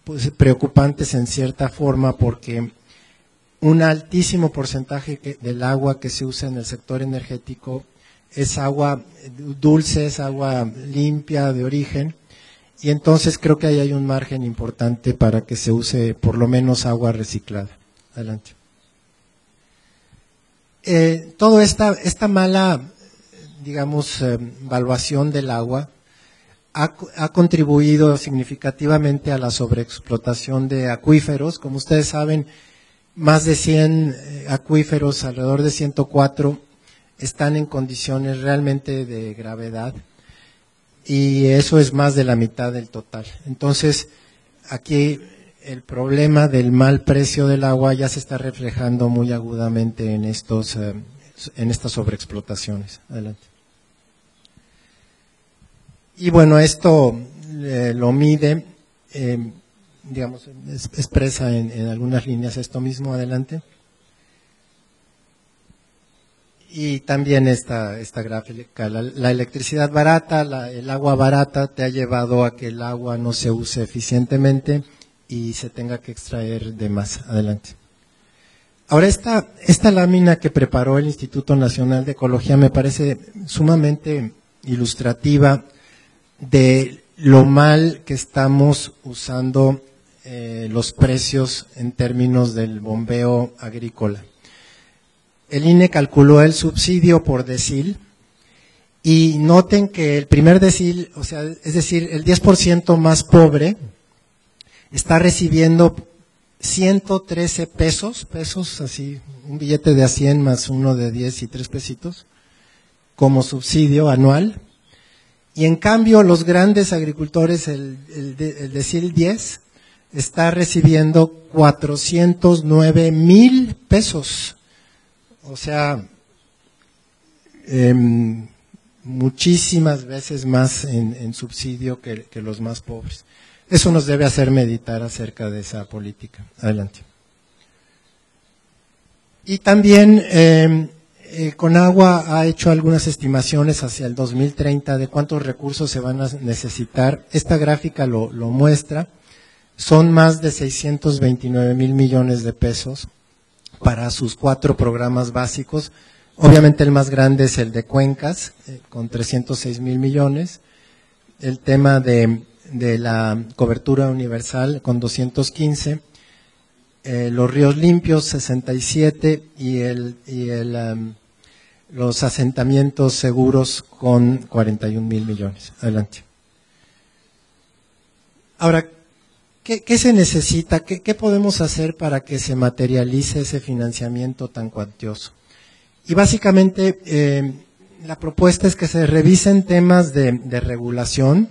Speaker 5: pues preocupantes en cierta forma, porque un altísimo porcentaje del agua que se usa en el sector energético es agua dulce, es agua limpia de origen, y entonces creo que ahí hay un margen importante para que se use por lo menos agua reciclada. Adelante. Toda esta mala, digamos, evaluación del agua ha contribuido significativamente a la sobreexplotación de acuíferos. Como ustedes saben, más de 100 acuíferos, alrededor de 104, están en condiciones realmente de gravedad, y eso es más de la mitad del total. Entonces, aquí el problema del mal precio del agua ya se está reflejando muy agudamente en estas sobreexplotaciones. Adelante. Y bueno, esto lo mide, digamos, expresa en algunas líneas esto mismo. Adelante. Y también esta gráfica, la electricidad barata, el agua barata te ha llevado a que el agua no se use eficientemente y se tenga que extraer de más. Adelante. Ahora, esta lámina que preparó el Instituto Nacional de Ecología me parece sumamente ilustrativa de lo mal que estamos usando los precios en términos del bombeo agrícola. El INE calculó el subsidio por decil y noten que el primer decil, o sea, es decir, el 10% más pobre está recibiendo 113 pesos, así, un billete de a 100 más uno de 10 y 3 pesitos, como subsidio anual. Y en cambio, los grandes agricultores, el decil 10, está recibiendo 409,000 pesos. O sea, muchísimas veces más en subsidio que los más pobres. Eso nos debe hacer meditar acerca de esa política. Adelante. Y también Conagua ha hecho algunas estimaciones hacia el 2030 de cuántos recursos se van a necesitar. Esta gráfica lo muestra. Son más de 629,000 millones de pesos para sus 4 programas básicos. Obviamente el más grande es el de Cuencas, con 306,000 millones. El tema de la cobertura universal con 215, los ríos limpios 67 y los asentamientos seguros con 41,000 millones. Adelante. Ahora, ¿qué se necesita? ¿Qué podemos hacer para que se materialice ese financiamiento tan cuantioso? Y básicamente la propuesta es que se revisen temas de regulación,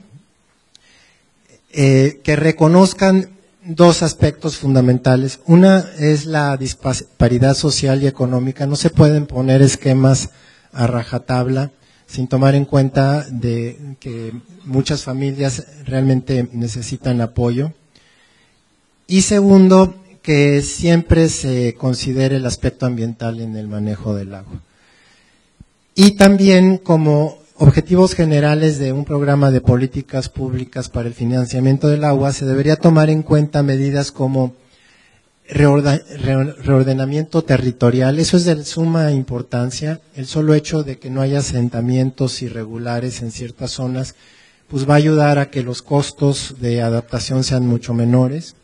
Speaker 5: que reconozcan 2 aspectos fundamentales. Una es la disparidad social y económica. No se pueden poner esquemas a rajatabla sin tomar en cuenta de que muchas familias realmente necesitan apoyo. Y segundo, que siempre se considere el aspecto ambiental en el manejo del agua. Y también como objetivos generales de un programa de políticas públicas para el financiamiento del agua, se debería tomar en cuenta medidas como reordenamiento territorial. Eso es de suma importancia. El solo hecho de que no haya asentamientos irregulares en ciertas zonas, pues va a ayudar a que los costos de adaptación sean mucho menores.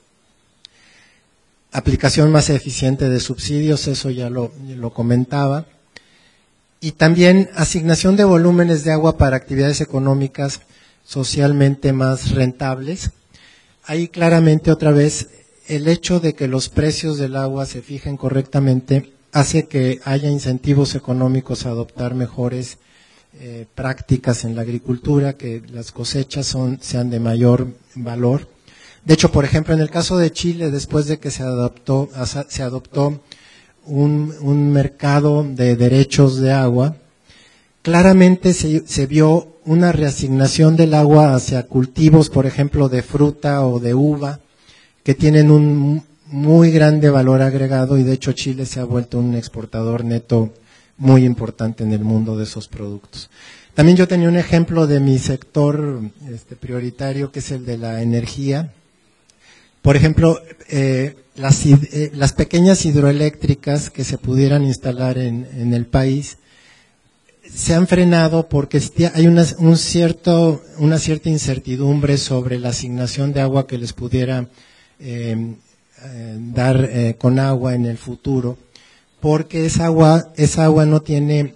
Speaker 5: Aplicación más eficiente de subsidios, eso ya lo comentaba. Y también asignación de volúmenes de agua para actividades económicas socialmente más rentables. Ahí claramente otra vez el hecho de que los precios del agua se fijen correctamente hace que haya incentivos económicos a adoptar mejores prácticas en la agricultura, que las cosechas sean de mayor valor. De hecho, por ejemplo, en el caso de Chile, después de que se adoptó un mercado de derechos de agua, claramente se vio una reasignación del agua hacia cultivos, por ejemplo, de fruta o de uva, que tienen un muy grande valor agregado, y de hecho Chile se ha vuelto un exportador neto muy importante en el mundo de esos productos. También yo tenía un ejemplo de mi sector prioritario, que es el de la energía. Por ejemplo, las pequeñas hidroeléctricas que se pudieran instalar en el país se han frenado porque hay una cierta incertidumbre sobre la asignación de agua que les pudiera dar con agua en el futuro, porque esa agua no tiene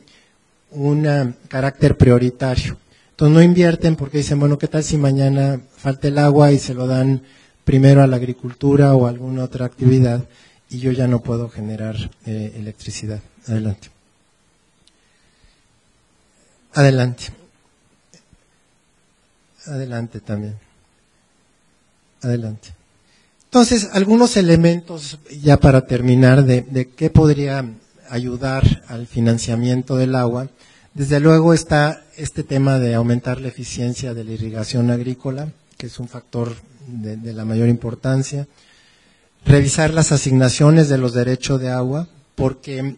Speaker 5: un carácter prioritario. Entonces no invierten porque dicen, bueno, ¿qué tal si mañana falta el agua y se lo dan primero a la agricultura o a alguna otra actividad y yo ya no puedo generar electricidad? Adelante. Adelante también. Adelante. Entonces, algunos elementos ya para terminar de qué podría ayudar al financiamiento del agua. Desde luego está este tema de aumentar la eficiencia de la irrigación agrícola, que es un factor de la mayor importancia. Revisar las asignaciones de los derechos de agua, porque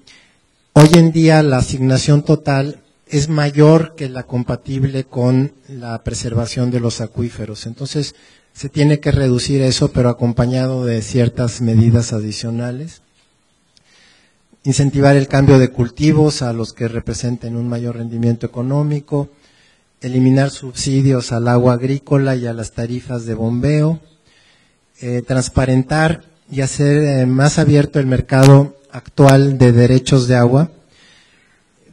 Speaker 5: hoy en día la asignación total es mayor que la compatible con la preservación de los acuíferos. Entonces, se tiene que reducir eso, pero acompañado de ciertas medidas adicionales. incentivar el cambio de cultivos a los que representen un mayor rendimiento económico, eliminar subsidios al agua agrícola y a las tarifas de bombeo, transparentar y hacer más abierto el mercado actual de derechos de agua.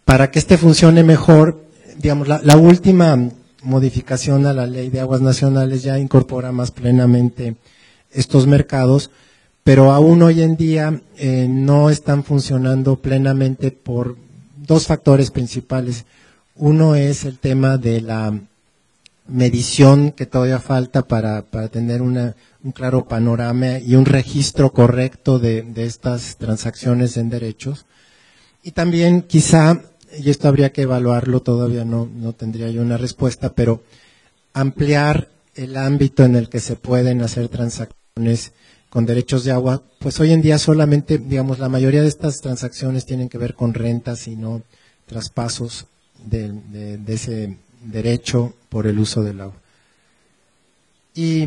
Speaker 5: Para que este funcione mejor, digamos, la última modificación a la Ley de Aguas Nacionales ya incorpora más plenamente estos mercados, pero aún hoy en día no están funcionando plenamente por dos factores principales. Uno es el tema de la medición, que todavía falta para tener un claro panorama y un registro correcto de estas transacciones en derechos. Y también quizá, y esto habría que evaluarlo, todavía no tendría yo una respuesta, pero ampliar el ámbito en el que se pueden hacer transacciones con derechos de agua. Pues hoy en día solamente, digamos, la mayoría de estas transacciones tienen que ver con rentas y no traspasos de ese derecho por el uso del agua. Y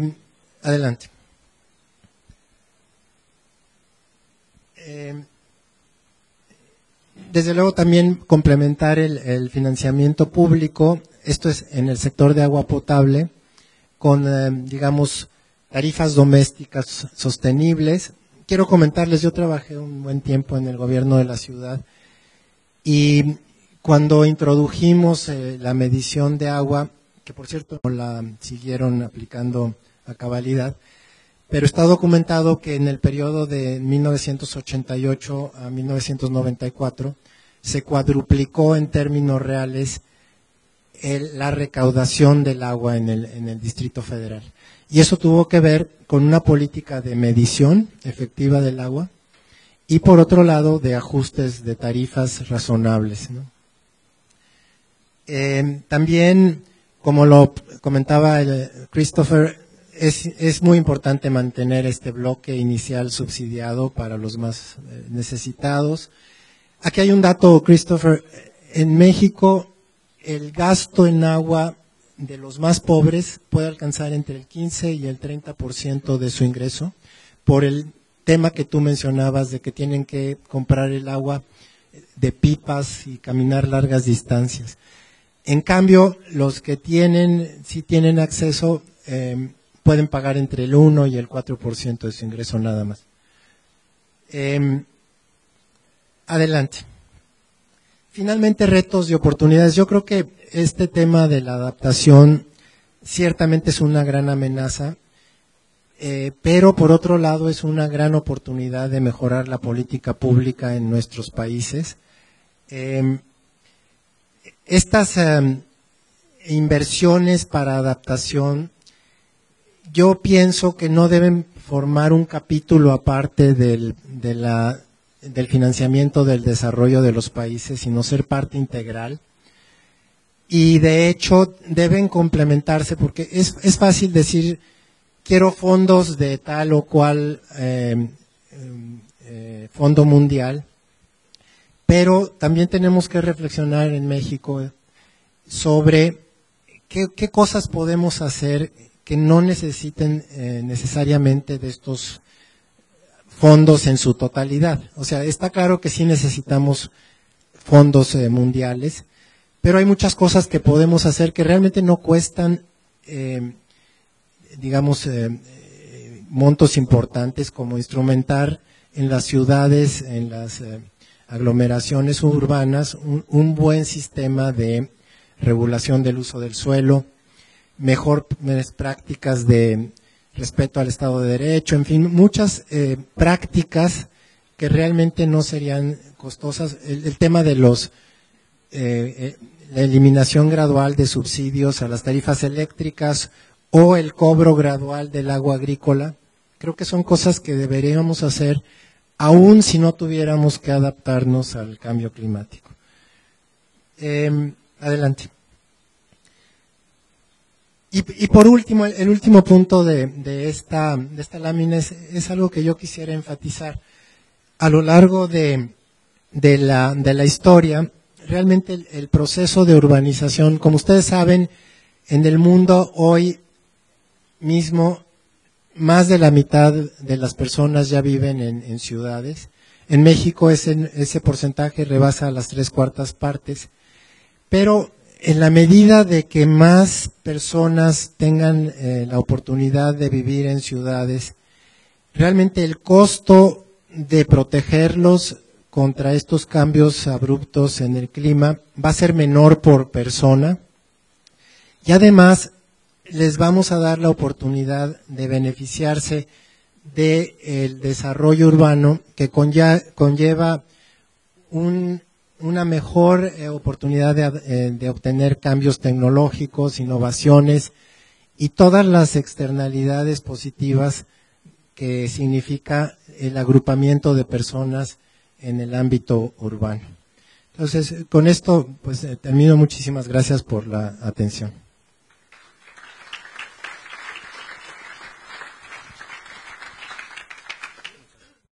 Speaker 5: adelante. Desde luego también complementar el financiamiento público, esto es en el sector de agua potable, con, digamos, tarifas domésticas sostenibles. Quiero comentarles, yo trabajé un buen tiempo en el gobierno de la ciudad y cuando introdujimos la medición de agua, que por cierto no la siguieron aplicando a cabalidad, pero está documentado que en el periodo de 1988 a 1994 se cuadruplicó en términos reales la recaudación del agua en el Distrito Federal. Y eso tuvo que ver con una política de medición efectiva del agua y por otro lado de ajustes de tarifas razonables, ¿no? También, como lo comentaba Christopher, es muy importante mantener este bloque inicial subsidiado para los más necesitados. Aquí hay un dato, Christopher. En México, el gasto en agua de los más pobres puede alcanzar entre el 15 y el 30% de su ingreso, por el tema que tú mencionabas de que tienen que comprar el agua de pipas y caminar largas distancias. En cambio, los que sí tienen acceso, pueden pagar entre el 1 y el 4% de su ingreso nada más. Adelante. Finalmente, retos y oportunidades. Yo creo que este tema de la adaptación ciertamente es una gran amenaza, pero por otro lado es una gran oportunidad de mejorar la política pública en nuestros países. Estas inversiones para adaptación, yo pienso que no deben formar un capítulo aparte del financiamiento del desarrollo de los países, sino ser parte integral. Y de hecho deben complementarse, porque es fácil decir, quiero fondos de tal o cual fondo mundial, pero también tenemos que reflexionar en México sobre qué cosas podemos hacer que no necesiten necesariamente de estos fondos en su totalidad. O sea, está claro que sí necesitamos fondos mundiales, pero hay muchas cosas que podemos hacer que realmente no cuestan, montos importantes, como instrumentar en las ciudades, en las aglomeraciones urbanas, un buen sistema de regulación del uso del suelo, mejores prácticas de respeto al Estado de Derecho, en fin, muchas prácticas que realmente no serían costosas. El tema de la eliminación gradual de subsidios a las tarifas eléctricas o el cobro gradual del agua agrícola, creo que son cosas que deberíamos hacer aún si no tuviéramos que adaptarnos al cambio climático. Adelante. Y por último, el último punto de esta lámina es algo que yo quisiera enfatizar. A lo largo de la historia, realmente el proceso de urbanización, como ustedes saben, en el mundo hoy mismo más de la mitad de las personas ya viven en ciudades. En México ese porcentaje rebasa las 3/4 partes, pero en la medida de que más personas tengan la oportunidad de vivir en ciudades, realmente el costo de protegerlos contra estos cambios abruptos en el clima va a ser menor por persona, y además les vamos a dar la oportunidad de beneficiarse del desarrollo urbano que conlleva una mejor oportunidad de obtener cambios tecnológicos, innovaciones y todas las externalidades positivas que significa el agrupamiento de personas en el ámbito urbano. Entonces, con esto pues termino. Muchísimas gracias por la atención.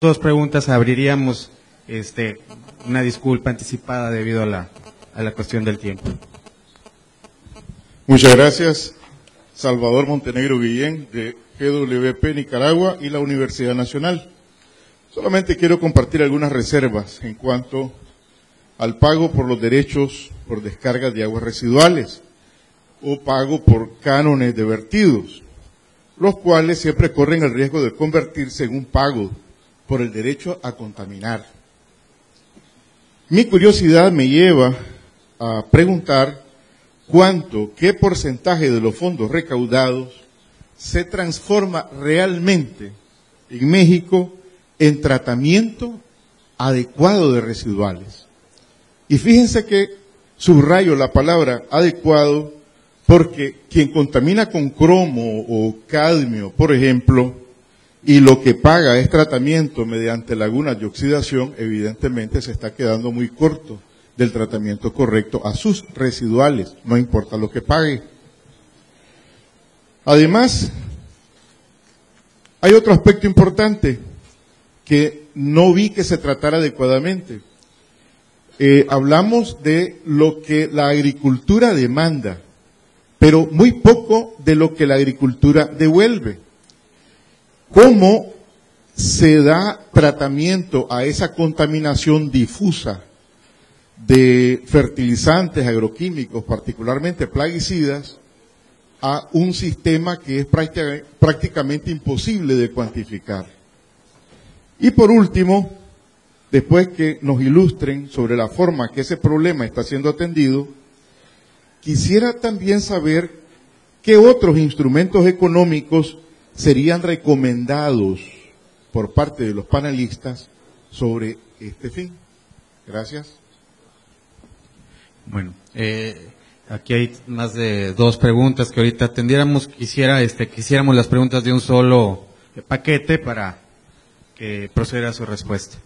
Speaker 1: Dos preguntas. Abriríamos una disculpa anticipada debido a la cuestión del tiempo.
Speaker 6: Muchas gracias. Salvador Montenegro Guillén, de GWP Nicaragua y la Universidad Nacional. Solamente quiero compartir algunas reservas en cuanto al pago por los derechos por descargas de aguas residuales o pago por cánones de vertidos, los cuales siempre corren el riesgo de convertirse en un pago por el derecho a contaminar. Mi curiosidad me lleva a preguntar qué porcentaje de los fondos recaudados se transforma realmente en México en tratamiento adecuado de residuales. Y fíjense que subrayo la palabra adecuado porque quien contamina con cromo o cadmio, por ejemplo, y lo que paga es tratamiento mediante lagunas de oxidación, evidentemente se está quedando muy corto del tratamiento correcto a sus residuales, no importa lo que pague. Además, hay otro aspecto importante que no vi que se tratara adecuadamente. Hablamos de lo que la agricultura demanda, pero muy poco de lo que la agricultura devuelve. ¿Cómo se da tratamiento a esa contaminación difusa de fertilizantes agroquímicos, particularmente plaguicidas, a un sistema que es prácticamente imposible de cuantificar? Y por último, después que nos ilustren sobre la forma que ese problema está siendo atendido, quisiera también saber qué otros instrumentos económicos serían recomendados por parte de los panelistas sobre este fin. Gracias.
Speaker 1: Bueno, aquí hay más de dos preguntas que ahorita atendiéramos. Quisiéramos las preguntas de un solo paquete para que proceda a su respuesta.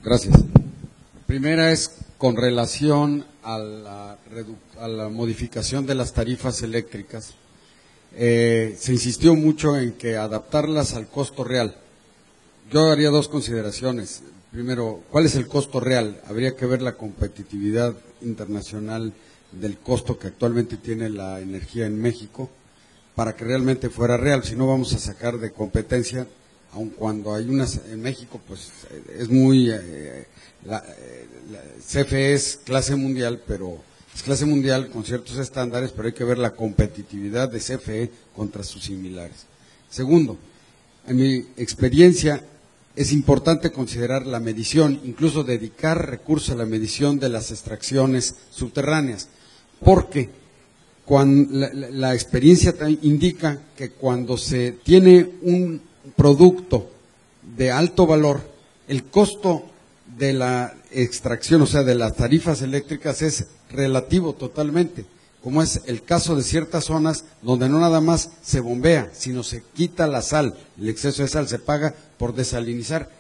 Speaker 7: Gracias. Primera es con relación a la modificación de las tarifas eléctricas. Se insistió mucho en que adaptarlas al costo real. Yo haría dos consideraciones. Primero, ¿cuál es el costo real? Habría que ver la competitividad internacional del costo que actualmente tiene la energía en México para que realmente fuera real. Si no, vamos a sacar de competencia, aun cuando hay unas en México, pues es muy... la CFE es clase mundial, pero es clase mundial con ciertos estándares, pero hay que ver la competitividad de CFE contra sus similares. Segundo, en mi experiencia es importante considerar la medición, incluso dedicar recursos a la medición de las extracciones subterráneas, porque la experiencia indica que cuando se tiene un producto de alto valor, el costo de la extracción, o sea, de las tarifas eléctricas es relativo totalmente, como es el caso de ciertas zonas donde no nada más se bombea, sino se quita la sal, el exceso de sal se paga por desalinizar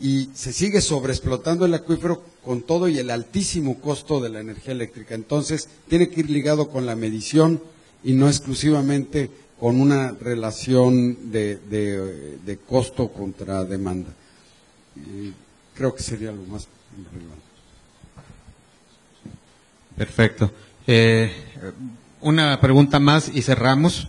Speaker 7: y se sigue sobreexplotando el acuífero con todo y el altísimo costo de la energía eléctrica. Entonces, tiene que ir ligado con la medición y no exclusivamente con una relación de costo contra demanda. Creo que sería lo más relevante.
Speaker 1: Perfecto. una pregunta más y cerramos.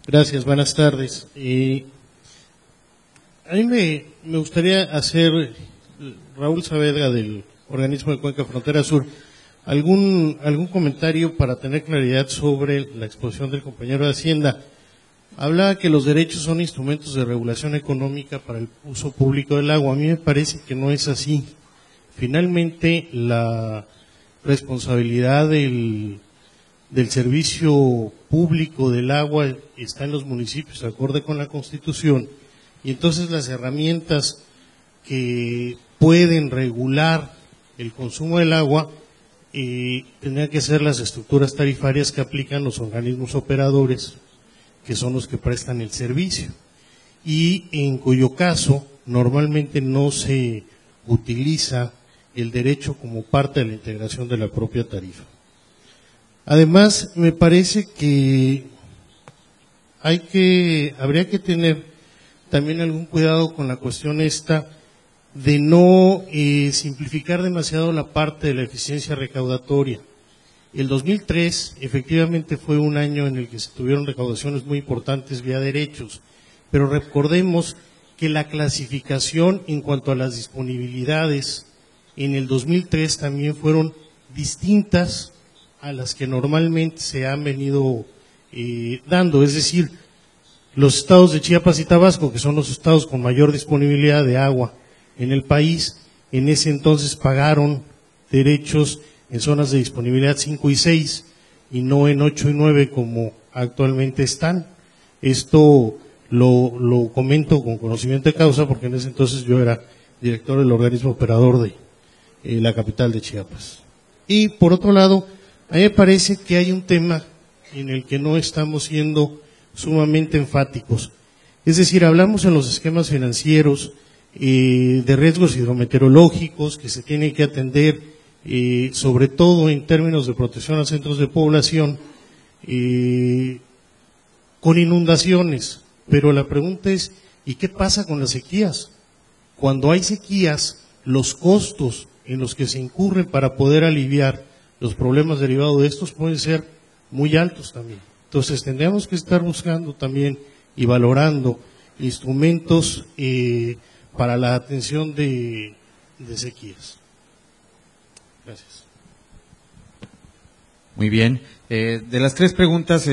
Speaker 8: Gracias, buenas tardes. A mí me gustaría hacer, Raúl Saavedra del organismo de Cuenca Frontera Sur, algún comentario para tener claridad sobre la exposición del compañero de Hacienda. Hablaba que los derechos son instrumentos de regulación económica para el uso público del agua. A mí me parece que no es así. Finalmente, la responsabilidad del servicio público del agua está en los municipios, acorde con la Constitución, y entonces las herramientas que pueden regular el consumo del agua tendrían que ser las estructuras tarifarias que aplican los organismos operadores, que son los que prestan el servicio, y en cuyo caso normalmente no se utiliza el derecho como parte de la integración de la propia tarifa. Además, me parece que habría que tener también algún cuidado con la cuestión esta de no simplificar demasiado la parte de la eficiencia recaudatoria. El 2003 efectivamente fue un año en el que se tuvieron recaudaciones muy importantes vía derechos, pero recordemos que la clasificación en cuanto a las disponibilidades en el 2003 también fueron distintas a las que normalmente se han venido dando, es decir, los estados de Chiapas y Tabasco, que son los estados con mayor disponibilidad de agua en el país, en ese entonces pagaron derechos en zonas de disponibilidad 5 y 6 y no en 8 y 9 como actualmente están. Esto lo comento con conocimiento de causa porque en ese entonces yo era director del organismo operador de la capital de Chiapas. Y por otro lado, a mí me parece que hay un tema en el que no estamos siendo sumamente enfáticos. Es decir, hablamos en los esquemas financieros de riesgos hidrometeorológicos que se tienen que atender, sobre todo en términos de protección a centros de población, con inundaciones. Pero la pregunta es, ¿y qué pasa con las sequías? Cuando hay sequías, los costos en los que se incurren para poder aliviar los problemas derivados de estos pueden ser muy altos también. Entonces tendríamos que estar buscando también y valorando instrumentos para la atención de sequías. Gracias.
Speaker 1: Muy bien. De las tres preguntas,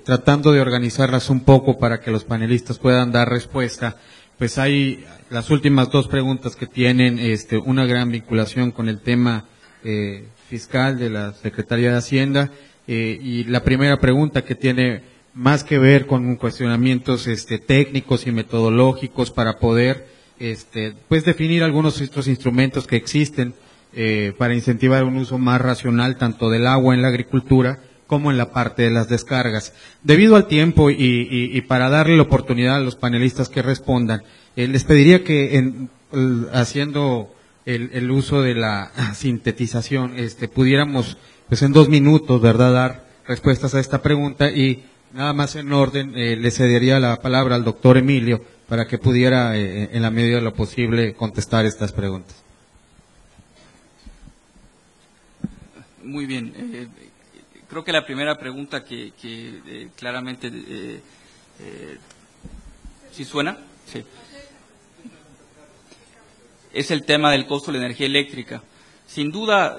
Speaker 1: tratando de organizarlas un poco para que los panelistas puedan dar respuesta, pues hay las últimas dos preguntas que tienen una gran vinculación con el tema fiscal de la Secretaría de Hacienda, y la primera pregunta que tiene más que ver con cuestionamientos técnicos y metodológicos para poder pues definir algunos otros instrumentos que existen para incentivar un uso más racional tanto del agua en la agricultura como en la parte de las descargas. Debido al tiempo y para darle la oportunidad a los panelistas que respondan, les pediría que haciendo el uso de la sintetización, pudiéramos, pues en 2 minutos, ¿verdad?, dar respuestas a esta pregunta, y nada más en orden, le cedería la palabra al doctor Emilio para que pudiera, en la medida de lo posible, contestar estas preguntas.
Speaker 4: Muy bien. Creo que la primera pregunta que claramente, ¿sí suena? Sí. Es el tema del costo de la energía eléctrica. Sin duda,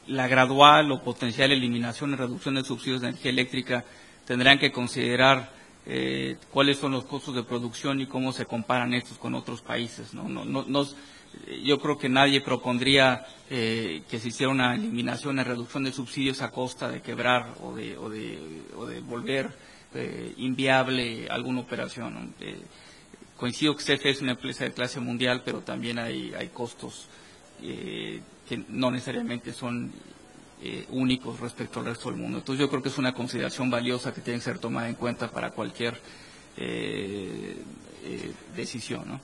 Speaker 4: la gradual o potencial eliminación y reducción de subsidios de energía eléctrica tendrán que considerar cuáles son los costos de producción y cómo se comparan estos con otros países, ¿no? Yo creo que nadie propondría que se hiciera una eliminación y reducción de subsidios a costa de quebrar o de volver inviable alguna operación, ¿no? Coincido que CFE es una empresa de clase mundial, pero también hay costos que no necesariamente son únicos respecto al resto del mundo. Entonces yo creo que es una consideración valiosa que tiene que ser tomada en cuenta para cualquier decisión, ¿no?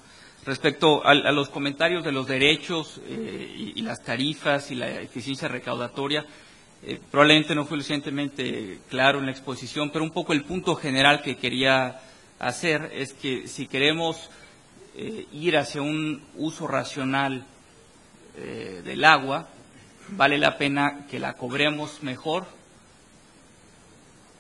Speaker 4: Respecto a los comentarios de los derechos y las tarifas y la eficiencia recaudatoria, Probablemente no fui lo suficientemente claro en la exposición, pero un poco el punto general que quería hacer es que si queremos ir hacia un uso racional del agua, vale la pena que la cobremos mejor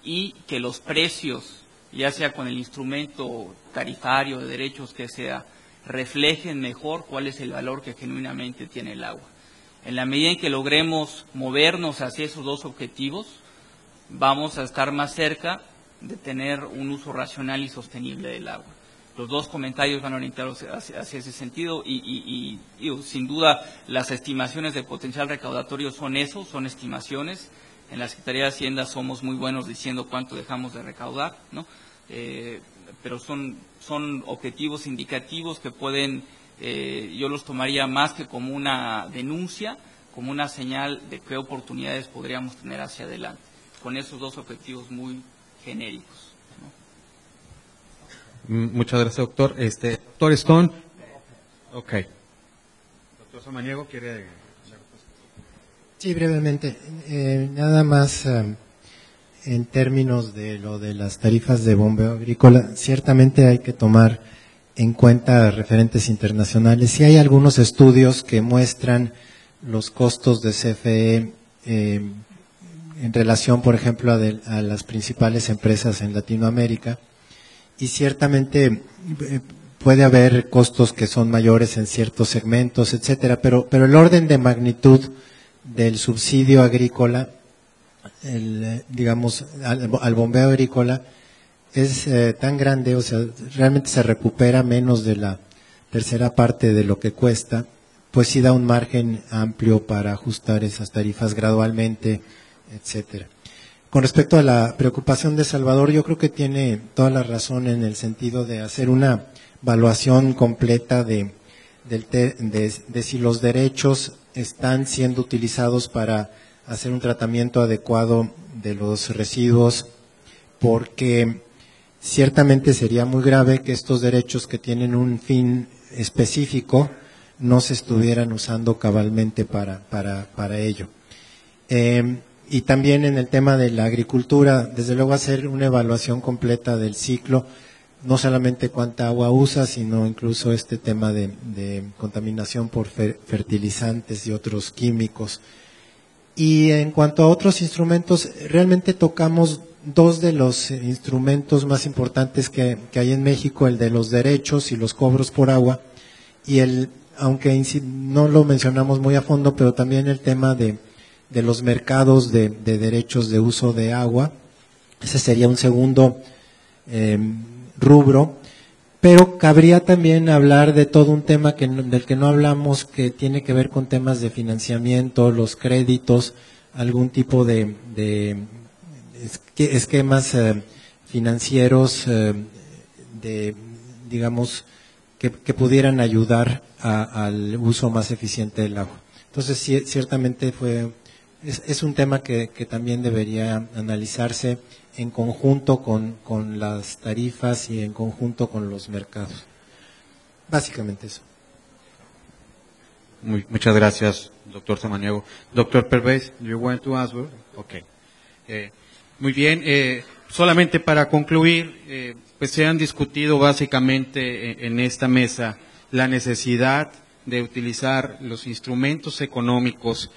Speaker 4: y que los precios, ya sea con el instrumento tarifario de derechos que sea, reflejen mejor cuál es el valor que genuinamente tiene el agua. En la medida en que logremos movernos hacia esos dos objetivos, vamos a estar más cerca de tener un uso racional y sostenible del agua. Los dos comentarios van orientados hacia ese sentido y sin duda las estimaciones de potencial recaudatorio son eso, son estimaciones. En la Secretaría de Hacienda somos muy buenos diciendo cuánto dejamos de recaudar, ¿no? Pero son objetivos indicativos que pueden, yo los tomaría más que como una denuncia, como una señal de qué oportunidades podríamos tener hacia adelante, con esos dos objetivos muy genéricos, ¿no?
Speaker 1: Muchas gracias, doctor. Doctor Stone. Ok. Doctor Samaniego, ¿quiere...?
Speaker 5: Sí, brevemente. Nada más en términos de lo de las tarifas de bombeo agrícola, ciertamente hay que tomar en cuenta referentes internacionales. Sí hay algunos estudios que muestran los costos de CFE en relación, por ejemplo, a las principales empresas en Latinoamérica, y ciertamente puede haber costos que son mayores en ciertos segmentos, etcétera, pero el orden de magnitud del subsidio agrícola, digamos, al bombeo agrícola, es tan grande, o sea, realmente se recupera menos de la tercera parte de lo que cuesta, pues sí da un margen amplio para ajustar esas tarifas gradualmente, etcétera. Con respecto a la preocupación de Salvador, yo creo que tiene toda la razón en el sentido de hacer una evaluación completa de si los derechos están siendo utilizados para hacer un tratamiento adecuado de los residuos, porque ciertamente sería muy grave que estos derechos que tienen un fin específico no se estuvieran usando cabalmente para ello. Y también en el tema de la agricultura, desde luego hacer una evaluación completa del ciclo, no solamente cuánta agua usa, sino incluso este tema de contaminación por fertilizantes y otros químicos. Y en cuanto a otros instrumentos, realmente tocamos dos de los instrumentos más importantes que hay en México, el de los derechos y los cobros por agua, y aunque no lo mencionamos muy a fondo, pero también el tema de los mercados de derechos de uso de agua. Ese sería un segundo rubro, pero cabría también hablar de todo un tema del que no hablamos, que tiene que ver con temas de financiamiento, los créditos, algún tipo de esquemas financieros digamos, que pudieran ayudar al uso más eficiente del agua. Entonces, sí, ciertamente es un tema que también debería analizarse en conjunto con las tarifas y en conjunto con los mercados. Básicamente eso.
Speaker 1: Muchas gracias, doctor Samaniego. Doctor Pervez, you want to answer? Okay. Muy bien. Solamente para concluir, pues se han discutido básicamente en esta mesa la necesidad de utilizar los instrumentos económicos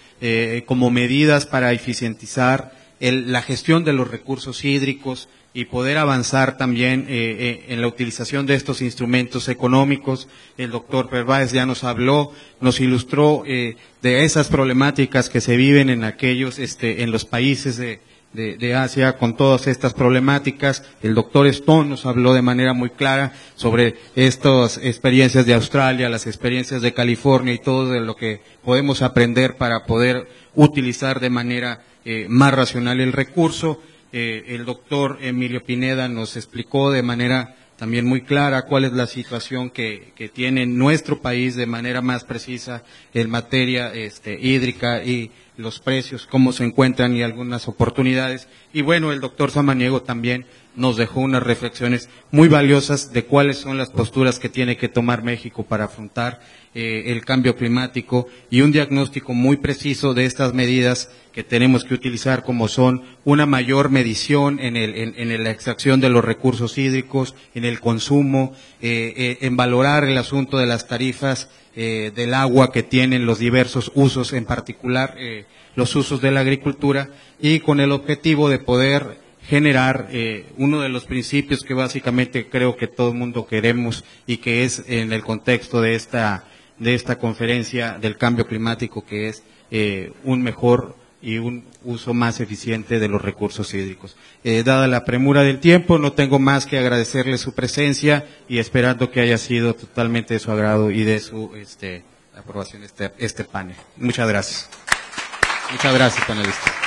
Speaker 1: como medidas para eficientizar la gestión de los recursos hídricos y poder avanzar también en la utilización de estos instrumentos económicos. El doctor Perváez ya nos habló, nos ilustró de esas problemáticas que se viven en en los países de Asia con todas estas problemáticas. El doctor Stone nos habló de manera muy clara sobre estas experiencias de Australia, las experiencias de California y todo de lo que podemos aprender para poder utilizar de manera más racional el recurso. El doctor Emilio Pineda nos explicó de manera también muy clara cuál es la situación que tiene nuestro país de manera más precisa en materia hídrica y los precios, cómo se encuentran y algunas oportunidades. Y bueno, el doctor Samaniego también nos dejó unas reflexiones muy valiosas de cuáles son las posturas que tiene que tomar México para afrontar el cambio climático y un diagnóstico muy preciso de estas medidas que tenemos que utilizar, como son una mayor medición en la extracción de los recursos hídricos, en el consumo, en valorar el asunto de las tarifas del agua que tienen los diversos usos, en particular los usos de la agricultura, y con el objetivo de poder generar uno de los principios que básicamente creo que todo el mundo queremos y que es en el contexto de esta conferencia del cambio climático, que es un mejor y un uso más eficiente de los recursos hídricos. Dada la premura del tiempo, no tengo más que agradecerle su presencia y esperando que haya sido totalmente de su agrado y de su aprobación este panel. Muchas gracias. Muchas gracias, panelistas.